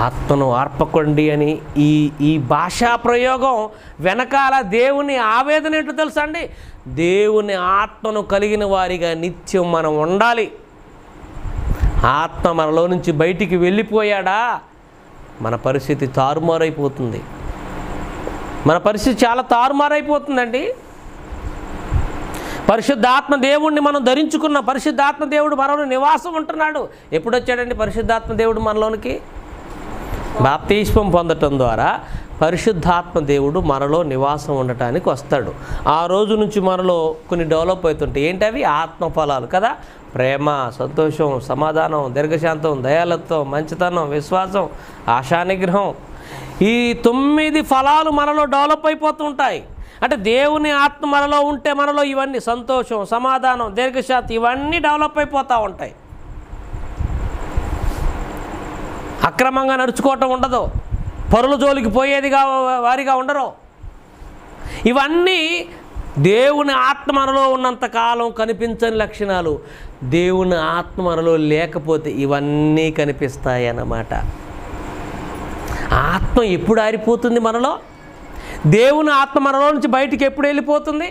ఆత్మను ఆర్పకండి అని ఈ భాషా ప్రయోగం వెనకాల దేవుని ఆవేదన ఏంటో తెలుసా అండి? దేవుని ఆత్మను కలిగిన వారిగా నిత్యం మనం ఉండాలి. ఆత్మ మనలో నుంచి బయటికి వెళ్ళిపోయాడా మన పరిస్థితి తారుమారైపోతుంది. మన పరిస్థితి చాలా తారుమారైపోతుందండి. పరిశుద్ధాత్మ దేవుడిని మనం ధరించుకున్న పరిశుద్ధాత్మ దేవుడు మనలో నివాసం ఉంటున్నాడు. ఎప్పుడు వచ్చాడండి పరిశుద్ధాత్మ దేవుడు మనలోనికి? బాప్తిస్మం పొందటం ద్వారా పరిశుద్ధాత్మ దేవుడు మనలో నివాసం ఉండటానికి వస్తాడు. ఆ రోజు నుంచి మనలో కొన్ని డెవలప్ అవుతుంటాయి. ఏంటవి? ఆత్మ ఫలాలు కదా. ప్రేమ, సంతోషం, సమాధానం, దీర్ఘశాంతం, దయాలత్వం, మంచితనం, విశ్వాసం, ఆశానిగ్రహం, ఈ 9 ఫలాలు మనలో డెవలప్ అయిపోతూ ఉంటాయి. అంటే దేవుని ఆత్మ మనలో ఉంటే మనలో ఇవన్నీ సంతోషం, సమాధానం, దీర్ఘశాంతం ఇవన్నీ డెవలప్ అయిపోతూ ఉంటాయి. అక్రమంగా నడుచుకోవటం ఉండదు, పరుల జోలికి పోయేదిగా వారిగా ఉండరు. ఇవన్నీ దేవుని ఆత్మ మనలో ఉన్నంతకాలం కనిపించని లక్షణాలు. దేవుని ఆత్మ మనలో లేకపోతే ఇవన్నీ కనిపిస్తాయి అన్నమాట. ఆత్మ ఎప్పుడు ఆరిపోతుంది మనలో? దేవుని ఆత్మ మనలో నుంచి బయటికి ఎప్పుడు వెళ్ళిపోతుంది?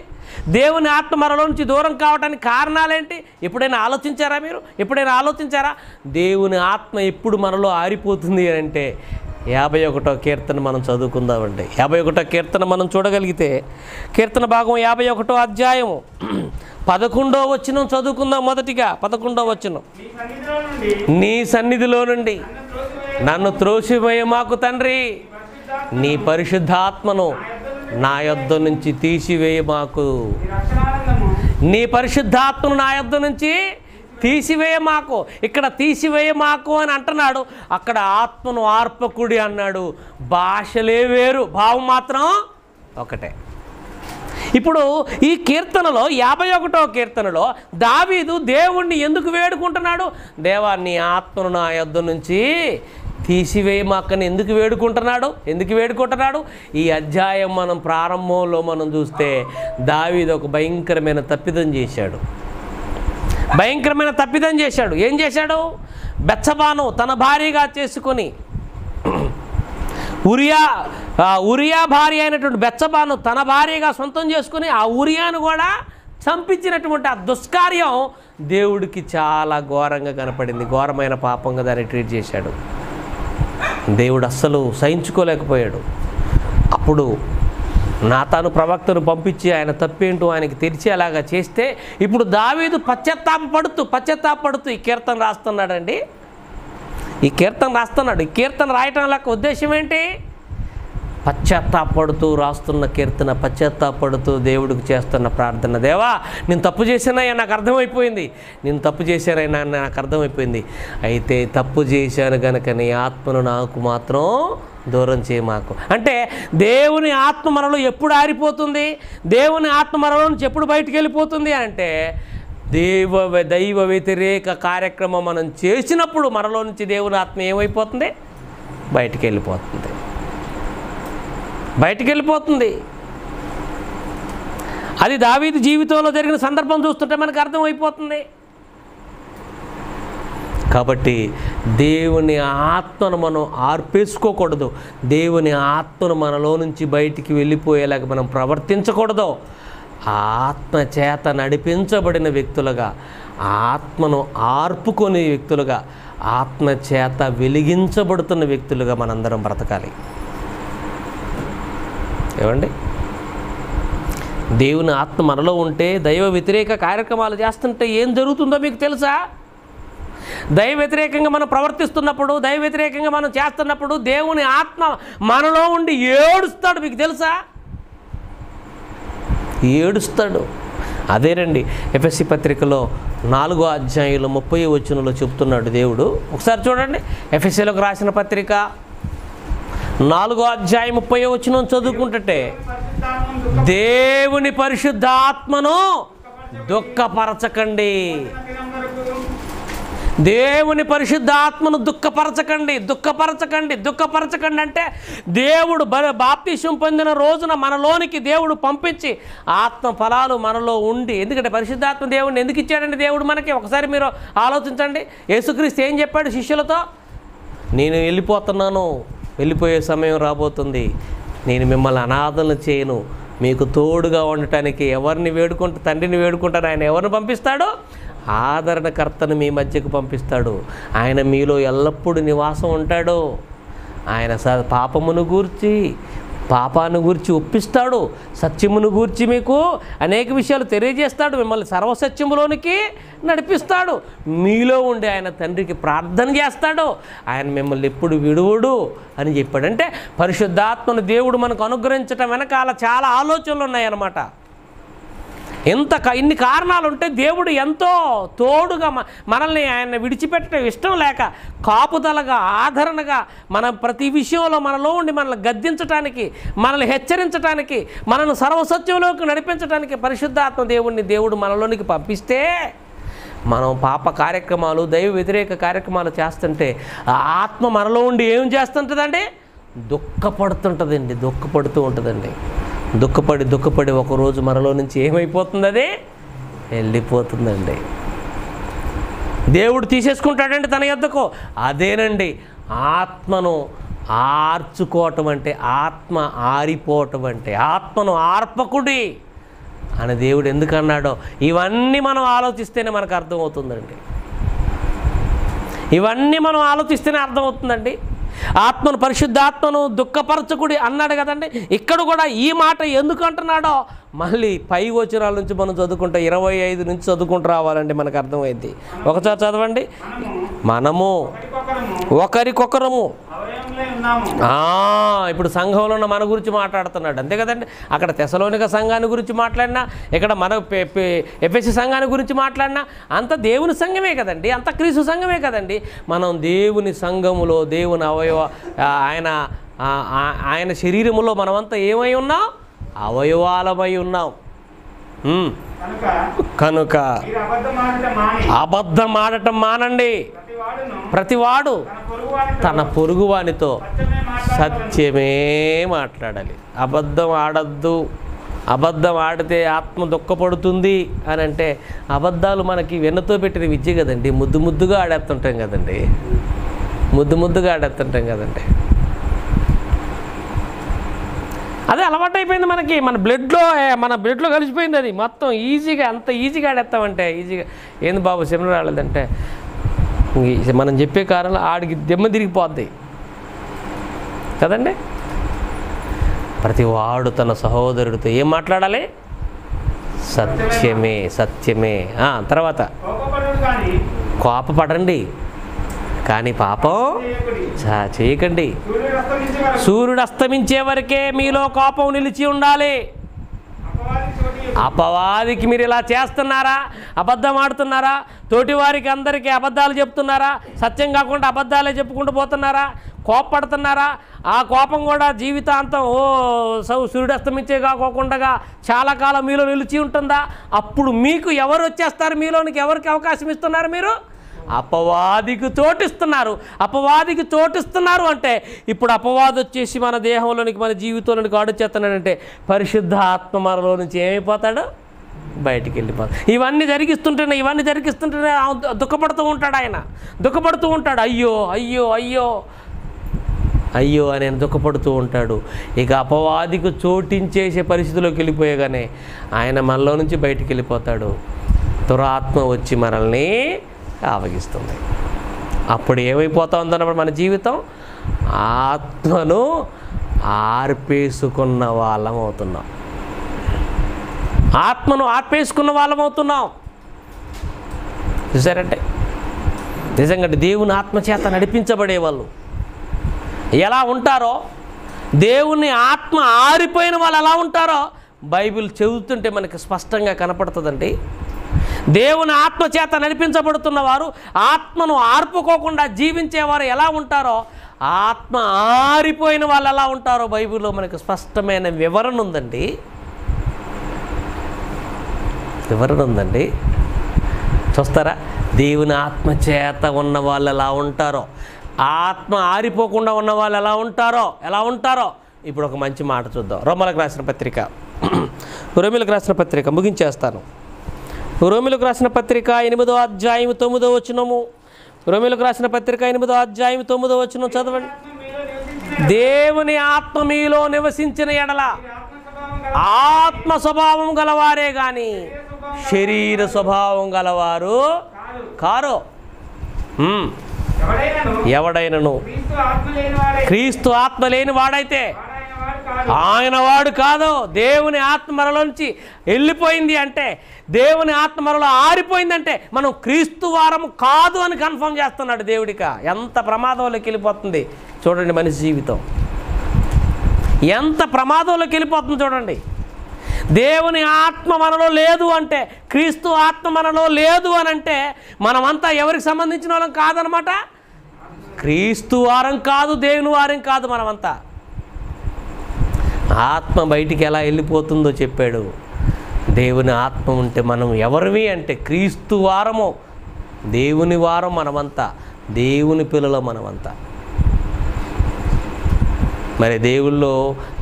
దేవుని ఆత్మ మనలో నుంచి దూరం కావడానికి కారణాలేంటి? ఎప్పుడైనా ఆలోచించారా మీరు? ఎప్పుడైనా ఆలోచించారా? దేవుని ఆత్మ ఎప్పుడు మనలో ఆరిపోతుంది అంటే 51వ కీర్తన మనం చదువుకుందామండి. 51వ కీర్తన మనం చూడగలిగితే, కీర్తన భాగం 51వ అధ్యాయము 11వ వచనం చదువుకుందాం. మొదటిగా 11వ వచనం. నీ సన్నిధిలో నుండి నన్ను త్రోసివేయమాకు తండ్రి, నీ పరిశుద్ధాత్మను నా యొద్ద నుంచి తీసివేయమాకు. నీ పరిశుద్ధాత్మను నా యొద్ద నుంచి తీసివేయమాకు. ఇక్కడ తీసివేయమాకు అని అంటున్నాడు, అక్కడ ఆత్మను ఆర్పకుడి అన్నాడు. భాషలే వేరు, భావం మాత్రం ఒకటే. ఇప్పుడు ఈ కీర్తనలో 51వ కీర్తనలో దావీదు దేవుణ్ణి ఎందుకు వేడుకుంటున్నాడు? దేవా, నీ ఆత్మను నా యొద్ద నుంచి తీసివేయమాకని ఎందుకు వేడుకుంటున్నాడు? ఈ అధ్యాయం మనం ప్రారంభంలో మనం చూస్తే దావీదు ఒక భయంకరమైన తప్పిదం చేశాడు. ఏం చేశాడు? బెత్షెబాను తన భార్యగా చేసుకొని ఉరియా భార్య అయినటువంటి బెత్షెబాను తన భార్యగా సొంతం చేసుకుని ఆ ఉరియాను కూడా చంపించినటువంటి ఆ దుష్కార్యం దేవుడికి చాలా ఘోరంగా కనపడింది. ఘోరమైన పాపంగా దాన్ని ట్రీట్ చేశాడు. దేవుడు అస్సలు సహించుకోలేకపోయాడు. అప్పుడు నాతాను ప్రవక్తను పంపించి ఆయన తప్పేంటో ఆయనకి తెరిచి అలాగా చేస్తే ఇప్పుడు దావీదు పశ్చాత్తాపడుతూ ఈ కీర్తన రాస్తున్నాడండి. ఈ కీర్తన రాయటం యొక్క ఉద్దేశం ఏంటి? పశ్చాత్తాపడుతూ రాస్తున్న కీర్తన, పశ్చాత్తాపడుతూ దేవుడికి చేస్తున్న ప్రార్థన. దేవా, నేను తప్పు చేశానయ్యా, నాకు అర్థమైపోయింది. అయితే తప్పు చేశాను గనక నీ ఆత్మను నాకు మాత్రం దూరం చేయమాకు. అంటే దేవుని ఆత్మ మనలో ఎప్పుడు ఆరిపోతుంది? దేవుని ఆత్మ మనలో నుంచి ఎప్పుడు బయటికి వెళ్ళిపోతుంది అంటే దైవ వ్యతిరేక కార్యక్రమం మనం చేసినప్పుడు మనలో నుంచి దేవుని ఆత్మ ఏమైపోతుంది? బయటికి వెళ్ళిపోతుంది. అది దావీదు జీవితంలో జరిగిన సందర్భం చూస్తుంటే మనకు అర్థమైపోతుంది. కాబట్టి దేవుని ఆత్మను మనం ఆర్పేసుకోకూడదు. దేవుని ఆత్మను మనలో నుంచి బయటికి వెళ్ళిపోయేలాగా మనం ప్రవర్తించకూడదు. ఆత్మ చేత నడిపించబడిన వ్యక్తులుగా, ఆత్మను ఆర్పుకునే వ్యక్తులుగా, ఆత్మ చేత వెలిగించబడుతున్న వ్యక్తులుగా మనందరం బ్రతకాలి. ఏమండి? దేవుని ఆత్మ మనలో ఉంటే దైవ వ్యతిరేక కార్యక్రమాలు చేస్తుంటే ఏం జరుగుతుందో మీకు తెలుసా? దైవ వ్యతిరేకంగా మనం ప్రవర్తిస్తున్నప్పుడు, దైవ వ్యతిరేకంగా మనం చేస్తున్నప్పుడు దేవుని ఆత్మ మనలో ఉండి ఏడుస్తాడు. మీకు తెలుసా? ఏడుస్తాడు. అదేనండి ఎఫెసీ పత్రికలో 4వ అధ్యాయంలో 30వ వచనంలో చెప్తున్నాడు దేవుడు. ఒకసారి చూడండి, ఎఫెసీలకు రాసిన పత్రిక 4వ అధ్యాయం 30వ వచనం చదువుకుంటే, దేవుని పరిశుద్ధాత్మను దుఃఖపరచకండి. దేవుని పరిశుద్ధాత్మను దుఃఖపరచకండి అంటే దేవుడు బాప్తిసం పొందిన రోజున మనలోనికి దేవుడు పంపించి ఆత్మ ఫలాలు మనలో ఉండి, ఎందుకంటే పరిశుద్ధాత్మ దేవుడిని ఎందుకు ఇచ్చాడండి దేవుడు మనకి? ఒకసారి మీరు ఆలోచించండి. యేసుక్రీస్తు ఏం చెప్పాడు శిష్యులతో? నేను వెళ్ళిపోతున్నాను, వెళ్ళిపోయే సమయం రాబోతుంది, నేను మిమ్మల్ని అనాథలను చేయను, మీకు తోడుగా ఉండటానికి తండ్రిని వేడుకుంటాను. ఆయన ఎవరిని పంపిస్తాడు? ఆదరణకర్తను మీ మధ్యకు పంపిస్తాడు. ఆయన మీలో ఎల్లప్పుడూ నివాసం ఉంటాడు. ఆయన పాపాన్ని గూర్చి ఒప్పిస్తాడు, సత్యమును గూర్చి మీకు అనేక విషయాలు తెలియజేస్తాడు, మిమ్మల్ని సర్వసత్యములోనికి నడిపిస్తాడు. మీలో ఉండి ఆయన తండ్రికి ప్రార్థన చేస్తాడు, ఆయన మిమ్మల్ని ఎప్పుడు విడువడు అని చెప్పాడు. అంటే పరిశుద్ధాత్మను దేవుడు మనకు అనుగ్రహించటం వెనకాల చాలా ఆలోచనలు ఉన్నాయన్నమాట. ఇన్ని కారణాలు ఉంటే దేవుడు ఎంతో తోడుగా మనల్ని ఆయన విడిచిపెట్టడం ఇష్టం లేక కాపుదలగా, ఆదరణగా, మన ప్రతి విషయంలో మనలో ఉండి మనల్ని గద్దించడానికి, మనల్ని హెచ్చరించడానికి, మనల్ని సర్వసత్యంలోకి నడిపించడానికి పరిశుద్ధాత్మ దేవుడు మనలోనికి పంపిస్తే మనం పాప కార్యక్రమాలు, దైవ వ్యతిరేక కార్యక్రమాలు చేస్తుంటే ఆ ఆత్మ మనలో ఉండి ఏం చేస్తుంటుందండి? దుఃఖపడుతూ ఉంటుందండి. దుఃఖపడి ఒకరోజు మనలో నుంచి ఏమైపోతుంది? అది వెళ్ళిపోతుందండి. దేవుడు తీసేసుకుంటాడండి తన యొద్దకు. అదేనండి ఆత్మను ఆర్చుకోవటం అంటే, ఆత్మ ఆరిపోవటం అంటే. ఆత్మను ఆర్పకుడి అని దేవుడు ఎందుకన్నాడో ఇవన్నీ మనం ఆలోచిస్తేనే మనకు అర్థమవుతుందండి. ఆత్మను, పరిశుద్ధాత్మను దుఃఖపరచకుడి అన్నాడు కదండి. ఇక్కడ కూడా ఈ మాట ఎందుకు అంటున్నాడో మళ్ళీ పై వచనాల నుంచి మనం చదువుకుంటే 25 నుంచి చదువుకుంటూ రావాలండి, మనకు అర్థమైంది. ఒకసారి చదవండి. మనము ఒకరికొకరము. ఇప్పుడు సంఘంలో ఉన్న మన గురించి మాట్లాడుతున్నాడు, అంతే కదండి. అక్కడ తెసలోనిక సంఘాన్ని గురించి మాట్లాడినా, ఇక్కడ మన ఎఫెసీ సంఘాన్ని గురించి మాట్లాడినా అంత దేవుని సంఘమే కదండి, అంత క్రీస్తు సంఘమే కదండి. మనం దేవుని సంఘములో, దేవుని ఆయన శరీరములో మనమంతా ఏమై ఉన్నాం? అవయవాలమై ఉన్నాం. కనుక అబద్ధం ఆడటం మానండి. ప్రతివాడు తన పొరుగువానితో సత్యమే మాట్లాడాలి. అబద్ధం ఆడద్దు. అబద్ధం ఆడితే ఆత్మ దుఃఖపడుతుంది అని అంటే అబద్ధాలు మనకి వెన్నతో పెట్టిన విద్య కదండి. ముద్దు ముద్దుగా ఆడేస్తుంటాం కదండి. అదే అలవాటు అయిపోయింది మనకి. మన బ్లడ్లో కలిసిపోయింది అది మొత్తం. ఈజీగా అంత ఈజీగా ఆడేస్తామంటే ఈజీగా ఏంది బాబు సినిమా రాలేదంటే మనం చెప్పే కారణం ఆడికి దెమ్మ తిరిగిపోద్ది కదండి. ప్రతివాడు తన సహోదరుడితో ఏం మాట్లాడాలి? సత్యమే. తర్వాత కోపపడండి కానీ పాపం చేయకండి. సూర్యుడు అస్తమించే వరకే మీలో కోపం నిలిచి ఉండాలి. అపవాదికి మీరు ఇలా చేస్తున్నారా? అబద్ధం ఆడుతున్నారా? తోటివారికి అందరికీ అబద్ధాలు చెప్తున్నారా? సత్యం కాకుండా అబద్ధాలే చెప్పుకుంటూ పోతున్నారా? కోపపడుతున్నారా? ఆ కోపం కూడా జీవితాంతం సూర్యుడు అస్తమించే కాకుండా చాలా కాలం మీలో నిలిచి ఉంటుందా? అప్పుడు మీకు ఎవరు వచ్చేస్తారు? మీలోనికి ఎవరికి అవకాశం ఇస్తున్నారు? మీరు అపవాదికి చోటిస్తున్నారు అంటే ఇప్పుడు అపవాది వచ్చేసి మన దేహంలోనికి మన జీవితంలోనికి అడుచేస్తున్నాడంటే పరిశుద్ధ ఆత్మ మనలో నుంచి ఏమైపోతాడు? బయటికి వెళ్ళిపోతాడు. ఇవన్నీ జరిగిస్తుంటేనే దుఃఖపడుతూ ఉంటాడు. ఆయన దుఃఖపడుతూ ఉంటాడు. అయ్యో అని ఆయన దుఃఖపడుతూ ఉంటాడు. ఇక అపవాదికి చోటించేసే పరిస్థితిలోకి వెళ్ళిపోయగానే ఆయన మనలో నుంచి బయటికి వెళ్ళిపోతాడు. దురాత్మ వచ్చి మనల్ని ఆవగిస్తుంది. అప్పుడు ఏమైపోతుందన్నప్పుడు మన జీవితం ఆత్మను ఆర్పేసుకున్న వాళ్ళం అవుతున్నాం. చూసారంటే నిజంగా దేవుని ఆత్మచేత నడిపించబడేవాళ్ళు ఎలా ఉంటారో, దేవుని ఆత్మ ఆరిపోయిన వాళ్ళు ఎలా ఉంటారో బైబిల్ చదువుతుంటే మనకి స్పష్టంగా కనపడుతుందండి. దేవుని ఆత్మచేత నడిపించబడుతున్న వారు, ఆత్మను ఆర్పుకోకుండా జీవించేవారు ఎలా ఉంటారో, ఆత్మ ఆరిపోయిన వాళ్ళు ఎలా ఉంటారో బైబిల్లో మనకు స్పష్టమైన వివరణ ఉందండి. చూస్తారా? దేవుని ఆత్మచేత ఉన్న వాళ్ళు ఎలా ఉంటారో, ఆత్మ ఆరిపోకుండా ఉన్న వాళ్ళు ఎలా ఉంటారో ఇప్పుడు ఒక మంచి మాట చూద్దాం. రోమీలకు రాసిన పత్రిక ముగించేస్తాను. రోమీలకు రాసిన పత్రిక 8వ అధ్యాయం 9వ వచనము. రోమీలకు రాసిన పత్రిక 8వ అధ్యాయం 9వ వచనం చదవండి. దేవుని ఆత్మ మీలో నివసించిన ఎడల ఆత్మ స్వభావం గలవారే గాని శరీర స్వభావం గలవారు కారు. ఎవడైనను క్రీస్తు ఆత్మ లేని వాడైతే ఆయన వాడు కాదు. దేవుని ఆత్మ మనలోంచి వెళ్ళిపోయింది అంటే, దేవుని ఆత్మ మనలో ఆరిపోయిందంటే మనం క్రీస్తు వారం కాదు అని కన్ఫర్మ్ చేస్తున్నాడు దేవుడిక. ఎంత ప్రమాదంలోకి వెళ్ళిపోతుంది చూడండి. మనిషి జీవితం ఎంత ప్రమాదంలోకి వెళ్ళిపోతుంది చూడండి. దేవుని ఆత్మ మనలో లేదు అంటే, క్రీస్తు ఆత్మ మనలో లేదు అని అంటే మనమంతా ఎవరికి సంబంధించిన వాళ్ళం కాదనమాట. క్రీస్తు వారం కాదు, దేవుని వారం కాదు. మనమంతా ఆత్మ బయటికి ఎలా వెళ్ళిపోతుందో చెప్పాడు. దేవుని ఆత్మ ఉంటే మనం ఎవరివి అంటే క్రీస్తు వారము, దేవుని వారం మనమంతా, దేవుని పిల్లలు మనమంతా. మరి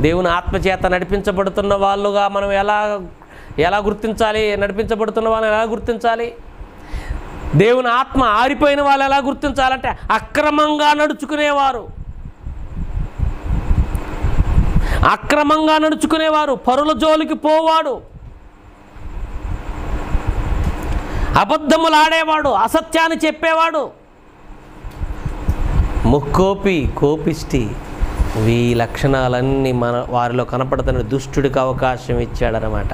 దేవుని ఆత్మచేత నడిపించబడుతున్న వాళ్ళుగా మనం ఎలా గుర్తించాలి? నడిపించబడుతున్న వాళ్ళని ఎలా గుర్తించాలి? దేవుని ఆత్మ ఆరిపోయిన వాళ్ళు ఎలా గుర్తించాలంటే అక్రమంగా నడుచుకునేవారు, పరుల జోలికి పోవాడు, అబద్ధములు ఆడేవాడు, అసత్యాన్ని చెప్పేవాడు, కోపిష్టి, ఈ లక్షణాలన్నీ వారిలో కనపడుతున్న దుష్టుడికి అవకాశం ఇచ్చాడనమాట.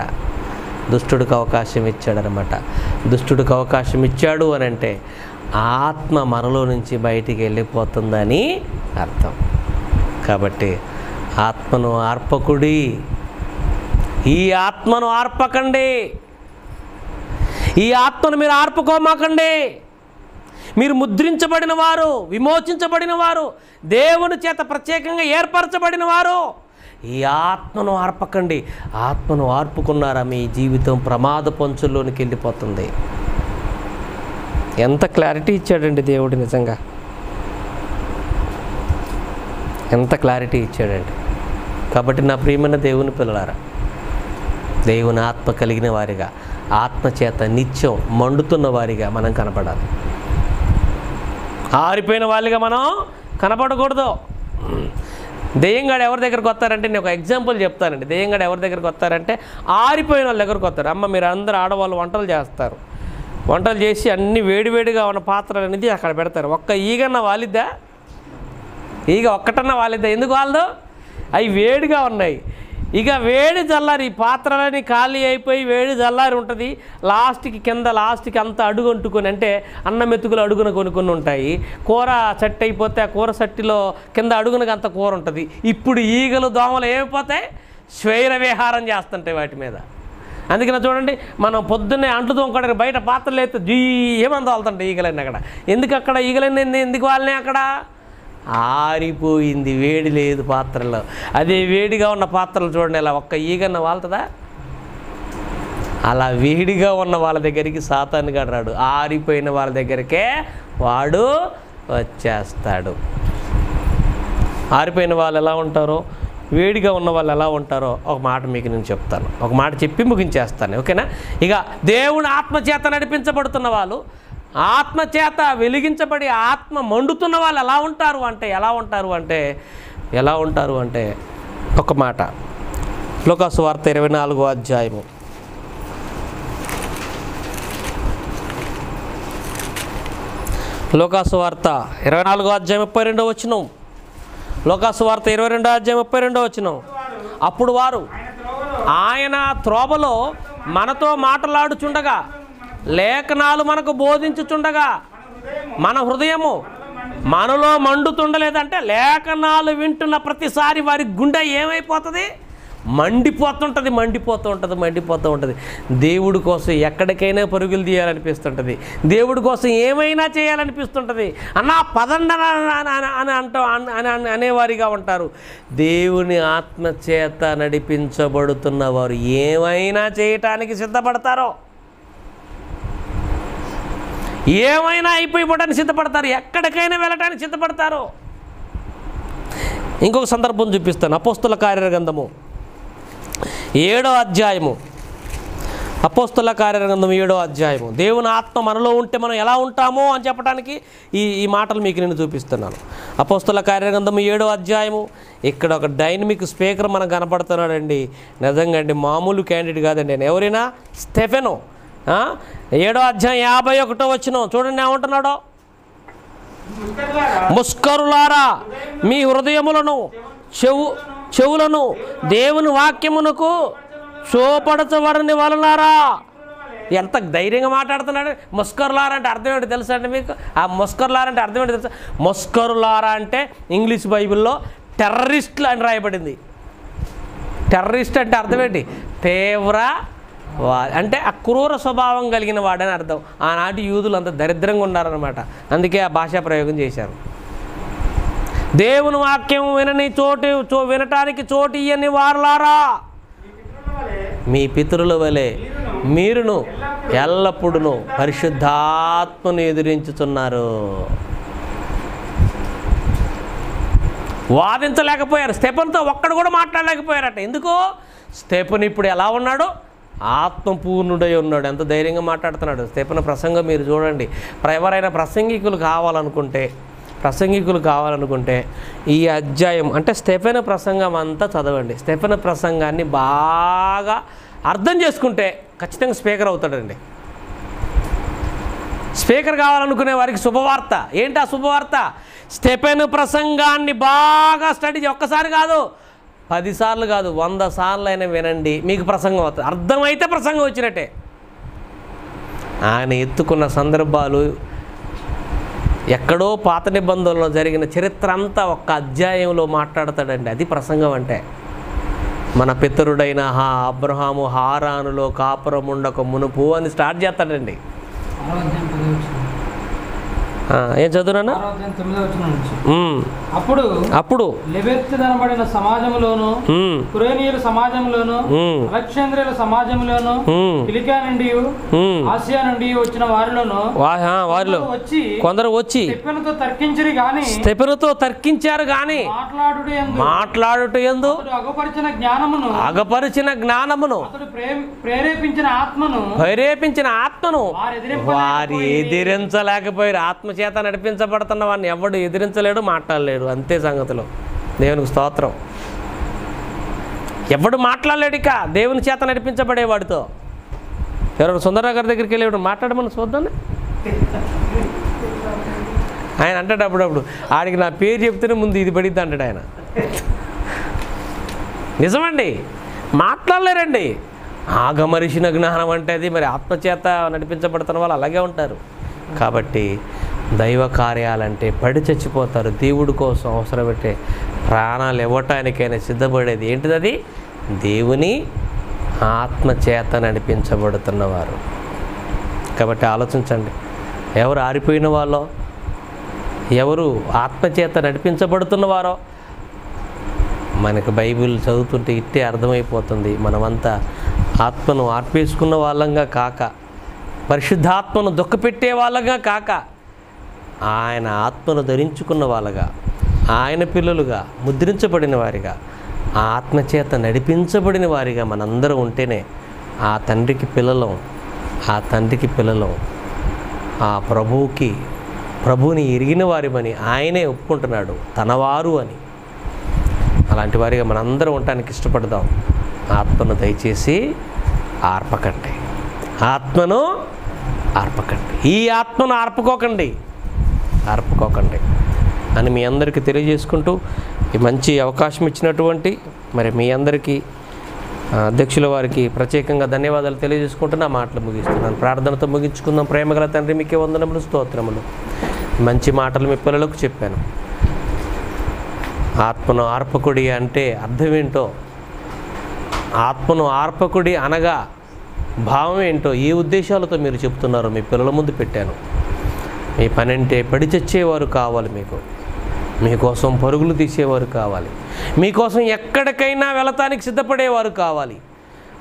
దుష్టుడికి అవకాశం ఇచ్చాడు అని అంటే ఆత్మ మనలో నుంచి బయటికి వెళ్ళిపోతుందని అర్థం. కాబట్టి ఆత్మను ఆర్పకుడి, ఈ ఆత్మను ఆర్పకండి, ఈ ఆత్మను మీరు ఆర్పుకోమాకండి. మీరు ముద్రించబడిన వారు, విమోచించబడిన వారు, దేవుని చేత ప్రత్యేకంగా ఏర్పరచబడిన వారు, ఈ ఆత్మను ఆర్పకండి. ఆత్మను ఆర్పుకున్నారా మీ జీవితం ప్రమాద పంచుల్లోనికి వెళ్ళిపోతుంది. ఎంత క్లారిటీ ఇచ్చాడండి దేవుడు, నిజంగా ఎంత క్లారిటీ ఇచ్చాడండి. కాబట్టి నా ప్రియమైన దేవుని పిల్లలారా, దేవుని ఆత్మ కలిగిన వారిగా, ఆత్మ చేత నిత్యం మండుతున్న వారిగా మనం కనపడాలి. ఆరిపోయిన వాళ్ళుగా మనం కనపడకూడదు. దెయ్యంగాడు ఎవరి దగ్గరికి వస్తారంటే, నేను ఒక ఎగ్జాంపుల్ చెప్తానండి. దెయ్యంగాడు ఎవరి దగ్గరికి వస్తారంటే ఆరిపోయిన వాళ్ళ దగ్గరికి వస్తారు. అమ్మ మీరు అందరూ ఆడవాళ్ళు వంటలు చేస్తారు, వంటలు చేసి అన్ని వేడివేడిగా ఉన్న పాత్రలు అనేది అక్కడ పెడతారు. ఒక్క ఈగన్న వాలిద్దా? ఈగ ఒక్కటన్నా వాలిద్దా? ఎందుకు వాళ్ళదు? అవి వేడిగా ఉన్నాయి. ఇక వేడి జల్లారి, ఈ పాత్రలని ఖాళీ అయిపోయి వేడి జల్లారి ఉంటుంది. లాస్ట్కి అంత అడుగు అంటుకొని, అంటే అన్నం మెతుకులు అడుగున కొన్ని ఉంటాయి. కూర చట్టి అయిపోతే ఆ కూర చట్టిలో కింద అడుగునకు అంత కూర ఉంటుంది. ఇప్పుడు ఈగలు దోమలు ఏమైపోతాయి? స్వైర విహారం చేస్తుంటాయి వాటి మీద. అందుకని చూడండి, మనం పొద్దున్నే అంట్లు తోముకోవడానికి బయట పాత్రలు అయితే ఏమంత వాళ్తుంటాయి ఈగలన్నీ. అక్కడ ఎందుకు? అక్కడ ఈగలన్నీ ఎందుకు వాళ్ళని? అక్కడ ఆరిపోయింది, వేడి లేదు పాత్రలో. అదే వేడిగా ఉన్న పాత్రలు చూడండి, ఇలా ఒక్క ఈగన్న వాళ్తుందా? అలా వేడిగా ఉన్న వాళ్ళ దగ్గరికి సాతానుగాడు రాడు, ఆరిపోయిన వాళ్ళ దగ్గరికే వాడు వచ్చేస్తాడు. ఆరిపోయిన వాళ్ళు ఎలా ఉంటారో, వేడిగా ఉన్న వాళ్ళు ఎలా ఉంటారో ఒక మాట మీకు నేను చెప్తాను. ఒక మాట చెప్పి ముగించేస్తాను, ఓకేనా? ఇక దేవుని ఆత్మచేత నడిపించబడుతున్న వాళ్ళు, ఆత్మచేత వెలిగించబడి ఆత్మ మండుతున్న వాళ్ళు ఎలా ఉంటారు అంటే ఒక మాట. లూకాసు వార్త 24వ అధ్యాయము. లూకాసు వార్త 24వ అధ్యాయం 32వ వచనం. లూకాసు వార్త 22వ అధ్యాయం 32వ వచనం. అప్పుడు వారు ఆయన త్రోవలో మనతో మాట్లాడుచుండగా, లేఖనాలు మనకు బోధించుచుండగా మన హృదయము మనలో మండుతుండలేదంటే, లేఖనాలు వింటున్న ప్రతిసారి వారి గుండె ఏమైపోతుంది? మండిపోతూ ఉంటుంది. దేవుడి కోసం ఎక్కడికైనా పరుగులు తీయాలనిపిస్తుంటుంది. దేవుడి కోసం ఏమైనా చేయాలనిపిస్తుంటుంది. అన్నా పదండ అని అనేవారిగా ఉంటారు. దేవుని ఆత్మచేత నడిపించబడుతున్న వారు ఏమైనా చేయటానికి సిద్ధపడతారో, ఏమైనా అయిపోయిపోవడానికి సిద్ధపడతారు, ఎక్కడికైనా వెళ్ళటానికి సిద్ధపడతారు. ఇంకొక సందర్భం చూపిస్తాను. అపోస్తుల కార్యగ్రంథము 7వ అధ్యాయము. అపోస్తుల కార్యగ్రంథం 7వ అధ్యాయము. దేవుని ఆత్మ మనలో ఉంటే మనం ఎలా ఉంటామో అని చెప్పడానికి ఈ మాటలు మీకు నేను చూపిస్తున్నాను. అపోస్తుల కార్యగ్రంథం 7వ అధ్యాయము. ఇక్కడ ఒక డైనమిక్ స్పీకర్ మనకు కనపడుతున్నాడండి. నిజంగా అండి, మామూలు క్యాండిడేట్ కాదండి. ఎవరైనా స్టెఫెను 7వ అధ్యాయం 51వ వచనం చూడండి ఏమంటున్నాడో. ముస్కరులారా, మీ హృదయములను చెవులను దేవుని వాక్యమునకు చూపడచబడని వలనారా. ఎంత ధైర్యంగా మాట్లాడుతున్నాడు. ముస్కరులారా అంటే అర్థం ఏంటో తెలుసా అండి మీకు? ఆ ముస్కరులారా అంటే అర్థం ఏంటో తెలుసా? ముస్కరులారా అంటే ఇంగ్లీష్ బైబిల్లో టెర్రరిస్టులు అని రాయబడింది. టెర్రరిస్ట్ అంటే అర్థం ఏంటి? తీవ్ర అంటే ఆ క్రూర స్వభావం కలిగిన వాడని అర్థం. ఆనాటి యూదులు అంత దరిద్రంగా ఉన్నారనమాట. అందుకే ఆ భాషా ప్రయోగం చేశారు. దేవుని వాక్యం వినటానికి చోటు ఇయ్యని వారులారా, మీ పితరుల వలె మీరును ఎల్లప్పుడూ పరిశుద్ధాత్మను ఎదిరించుతున్నారు. వాదించలేకపోయారు. స్టెఫెనుతో ఒక్కడు కూడా మాట్లాడలేకపోయారట. ఎందుకు? స్టెఫెను ఇప్పుడు ఎలా ఉన్నాడు? ఆత్మపూర్ణుడై ఉన్నాడు. ఎంత ధైర్యంగా మాట్లాడుతున్నాడు. స్టెఫెను ప్రసంగం మీరు చూడండి. ఎవరైనా ప్రసంగికులు కావాలనుకుంటే ఈ అధ్యాయం అంటే స్టెఫెను ప్రసంగం అంతా చదవండి. స్టెఫెను ప్రసంగాన్ని బాగా అర్థం చేసుకుంటే ఖచ్చితంగా స్పీకర్ అవుతాడండి. స్పీకర్ కావాలనుకునే వారికి శుభవార్త. ఏంటి ఆ శుభవార్త? స్టెఫెను ప్రసంగాన్ని బాగా స్టడీ, ఒక్కసారి కాదు 10 సార్లు కాదు 100 సార్లు అయినా వినండి, మీకు ప్రసంగం అవుతుంది. అర్థమైతే ప్రసంగం వచ్చినట్టే. ఆయన ఎత్తుకున్న సందర్భాలు ఎక్కడో పాత నిబంధనలో జరిగిన చరిత్ర అంతా ఒక్క అధ్యాయంలో మాట్లాడతాడండి. అది ప్రసంగం అంటే. మన పితరుడైన అబ్రహాము హారానులో కాపురం ఉండక మునుపు అని స్టార్ట్ చేస్తాడండి. ఏం చదువునా? 9వ వచనం నుంచి. అప్పుడు లెబెత్తనబడిన సమాజంలోను, కురేనీయుల సమాజంలోను, అలెగ్జాంద్రియుల సమాజంలోను, కిలికియా నుండి, ఆసియా నుండి వచ్చిన వారిలోను కొందరు వచ్చి స్టెఫెనుతో తర్కించారు గాని మాట్లాడుట యందు అగపరిచిన జ్ఞానమును ప్రేరేపించిన ఆత్మను వారి ఎదిరించలేకపోయారు. ఆత్మచేత నడిపించబడుతున్న వాడిని ఎవడు ఎదిరించలేడు, మాట్లాడలేడు. అంతే సంగతిలో. దేవునికి స్తోత్రం. ఎవడు మాట్లాడలేడు ఇక దేవుని చేత నడిపించబడేవాడితో. ఎవరు సుందరరావు గారి దగ్గరికి వెళ్ళేవాడు మాట్లాడమని చూద్దాం. ఆయన అంటాడు అప్పుడప్పుడు, ఆడికి నా పేరు చెప్తేనే ముందు ఇది పడిద్ది అంటాడు ఆయన. నిజమండి, మాట్లాడలేరండి. ఆగమరిచిన జ్ఞానం అంటే అది మరి ఆత్మచేత నడిపించబడుతున్న వాళ్ళు అలాగే ఉంటారు. కాబట్టి దైవ కార్యాలంటే పడి చచ్చిపోతారు. దేవుడి కోసం అవసరమైతే ప్రాణాలు ఇవ్వటానికైనా సిద్ధపడేది ఏంటిది? అది దేవుని ఆత్మచేత నడిపించబడుతున్నవారు. కాబట్టి ఆలోచించండి, ఎవరు ఆరిపోయిన వాళ్ళో, ఎవరు ఆత్మచేత నడిపించబడుతున్నవారో మనకు బైబిల్ చదువుతుంటే ఇట్టే అర్థమైపోతుంది. మనమంతా ఆత్మను ఆర్పేసుకున్న వాళ్ళంగా కాక, పరిశుద్ధాత్మను దుఃఖపెట్టే వాళ్ళగా కాక, ఆయన ఆత్మను ధరించుకున్న వాళ్ళగా, ఆయన పిల్లలుగా ముద్రించబడిన వారిగా, ఆ ఆత్మచేత నడిపించబడిన వారిగా మనందరం ఉంటేనే ఆ తండ్రికి పిల్లలం, ఆ తండ్రికి పిల్లలం, ఆ ప్రభువుని ఎరిగిన వారిమని ఆయనే ఒప్పుకుంటున్నాడు, తనవారు అని. అలాంటి వారిగా మనందరం ఉండటానికి ఇష్టపడదాం. ఆత్మను దయచేసి ఆర్పకండి, ఆత్మను ఆర్పకండి, ఈ ఆత్మను ఆర్పుకోకండి అని మీ అందరికీ తెలియజేసుకుంటూ, ఈ మంచి అవకాశం ఇచ్చినటువంటి మరి మీ అందరికీ అధ్యక్షుల వారికి ప్రత్యేకంగా ధన్యవాదాలు తెలియజేసుకుంటూ నా మాటలు ముగిస్తున్నాను. ప్రార్థనతో ముగించుకుందాం. ప్రేమగల తండ్రి, మీకే వందనములు, స్తోత్రములు. మంచి మాటలు మీ పిల్లలకు చెప్పాను. ఆత్మను ఆర్పకుడి అంటే అర్థం ఏంటో, ఆత్మను ఆర్పకుడి అనగా భావం ఏంటో, ఏ ఉద్దేశాలతో మీరు చెప్తున్నారో మీ పిల్లల ముందు పెట్టాను. మీ పని అంటే పడి చచ్చేవారు కావాలి, మీకోసం పరుగులు తీసేవారు కావాలి, మీకోసం ఎక్కడికైనా వెళతానికి సిద్ధపడేవారు కావాలి.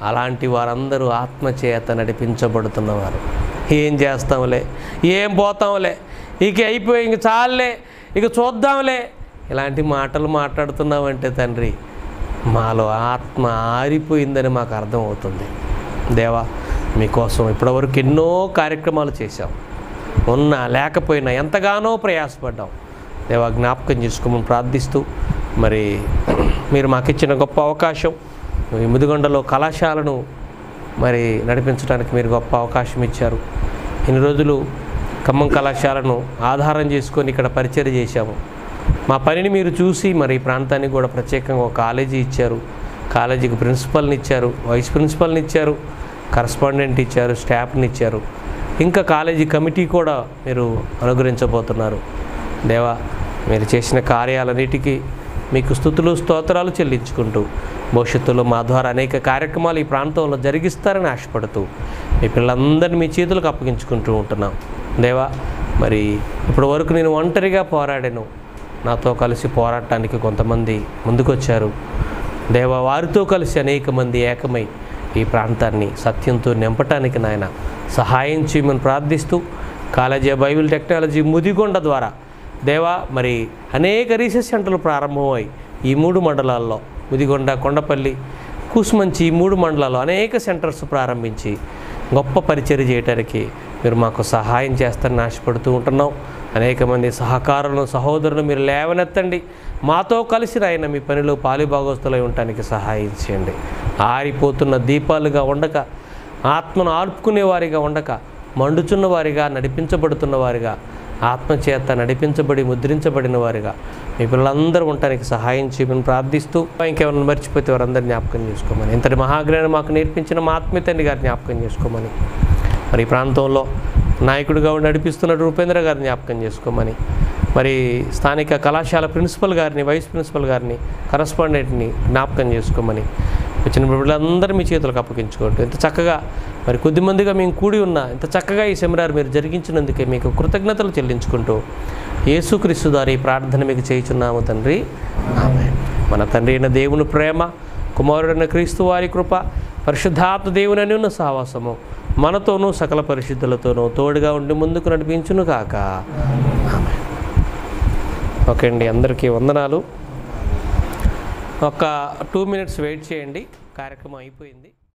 అలాంటి వారందరూ ఆత్మచేత నడిపించబడుతున్నవారు. ఏం చేస్తాంలే, ఏం పోతాంలే, ఇక అయిపోయి ఇంక చాలే, ఇక చూద్దాంలే, ఇలాంటి మాటలు మాట్లాడుతున్నామంటే తండ్రి, మాలో ఆత్మ ఆరిపోయిందని మాకు అర్థమవుతుంది. దేవా, మీకోసం ఇప్పటివరకు ఎన్నో కార్యక్రమాలు చేశాం, ఉన్నా లేకపోయినా ఎంతగానో ప్రయాసపడ్డాం. దేవా, జ్ఞాపకం చేసుకోమని ప్రార్థిస్తూ, మరి మీరు మాకు ఇచ్చిన గొప్ప అవకాశం, ఈ ముదిగొండలో కళాశాలను మరి నడిపించడానికి మీరు గొప్ప అవకాశం ఇచ్చారు. ఇన్ని రోజులు ఖమ్మం కళాశాలను ఆధారం చేసుకొని ఇక్కడ పరిచయం చేశాము. మా పనిని మీరు చూసి మరి ఈ ప్రాంతానికి కూడా ప్రత్యేకంగా ఒక కాలేజీ ఇచ్చారు. కాలేజీకి ప్రిన్సిపల్ని ఇచ్చారు, వైస్ ప్రిన్సిపల్ని ఇచ్చారు, కరస్పాండెంట్ ఇచ్చారు, స్టాఫ్ని ఇచ్చారు, ఇంకా కాలేజీ కమిటీ కూడా మీరు అనుగ్రహించబోతున్నారు. దేవా, మీరు చేసిన కార్యాలన్నిటికీ మీకు స్తుతులు స్తోత్రాలు చెల్లించుకుంటూ, భవిష్యత్తులో మా ద్వారా అనేక కార్యక్రమాలు ఈ ప్రాంతంలో జరిగిస్తారని ఆశపడుతూ మీ పిల్లలందరినీ మీ చేతులకు అప్పగించుకుంటూ ఉంటున్నాం. దేవా, మరి ఇప్పటి వరకు నేను ఒంటరిగా పోరాడాను, నాతో కలిసి పోరాడటానికి కొంతమంది ముందుకొచ్చారు. దేవా, వారితో కలిసి అనేక మంది ఏకమై ఈ ప్రాంతాన్ని సత్యంతో నింపటానికి నాయన సహాయం చేయమని ప్రార్థిస్తూ, కాలేజీ బైబిల్ టెక్నాలజీ ముదిగొండ ద్వారా దేవా, మరి అనేక రీసెర్చ్ సెంటర్లు ప్రారంభమై ఈ 3 మండలాల్లో, ముదిగొండ, కొండపల్లి, కూసుమంచి, ఈ 3 మండలాల్లో అనేక సెంటర్స్ ప్రారంభించి గొప్ప పరిచర్య చేయడానికి మీరు మాకు సహాయం చేస్తారని ఆశపడుతూ ఉంటున్నాం. అనేక మంది సహకారులను, సహోదరులను మీరు లేవనెత్తండి. మాతో కలిసి రాయిన మీ పనిలో పాలిభాగస్తులై ఉండటానికి సహాయం చేయండి. ఆరిపోతున్న దీపాలుగా ఉండక, ఆత్మను ఆర్పుకునేవారిగా ఉండక, మండుచున్న వారిగా, నడిపించబడుతున్న వారిగా, ఆత్మచేత నడిపించబడి ముద్రించబడిన వారిగా మీ పిల్లలందరూ ఉండటానికి సహాయం చేయమని ప్రార్థిస్తూ, ఇంకెవరైనా మర్చిపోతే వారందరూ జ్ఞాపకం చేసుకోమని, ఇంతటి మహాజ్ఞానం మాకు నేర్పించిన మా ఆత్మీయ తండ్రి గారు జ్ఞాపకం చేసుకోమని, మరి ఈ ప్రాంతంలో నాయకుడిగా నడిపిస్తున్న రూపేంద్ర గారిని జ్ఞాపకం చేసుకోమని, మరి స్థానిక కళాశాల ప్రిన్సిపల్ గారిని, వైస్ ప్రిన్సిపల్ గారిని, కరస్పాండెంట్ని జ్ఞాపకం చేసుకోమని, వచ్చిన బిడ్డలందరూ మీ చేతులకు అప్పగించుకోండి. ఇంత చక్కగా మరి కొద్దిమందిగా మేము కూడి ఉన్నా ఇంత చక్కగా ఈ సెమినార్ మీరు జరిగించినందుకే మీకు కృతజ్ఞతలు చెల్లించుకుంటూ యేసుక్రీస్తు ద్వారా ఈ ప్రార్థన మీకు చేయుచున్నాము తండ్రి. ఆమేన్. మన తండ్రి అయిన దేవుని ప్రేమ, కుమారుడైన క్రీస్తు వారి కృప, పరిశుద్ధాత్మ దేవుని ఉన్న సహవాసము మనతోనూ సకల పరిశుద్ధులతోనూ తోడుగా ఉండి ముందుకు నడిపించును కాక. ఆమేన్. ఓకే అండి, అందరికీ వందనాలు. ఒక 2 minutes వెయిట్ చేయండి, కార్యక్రమం అయిపోయింది.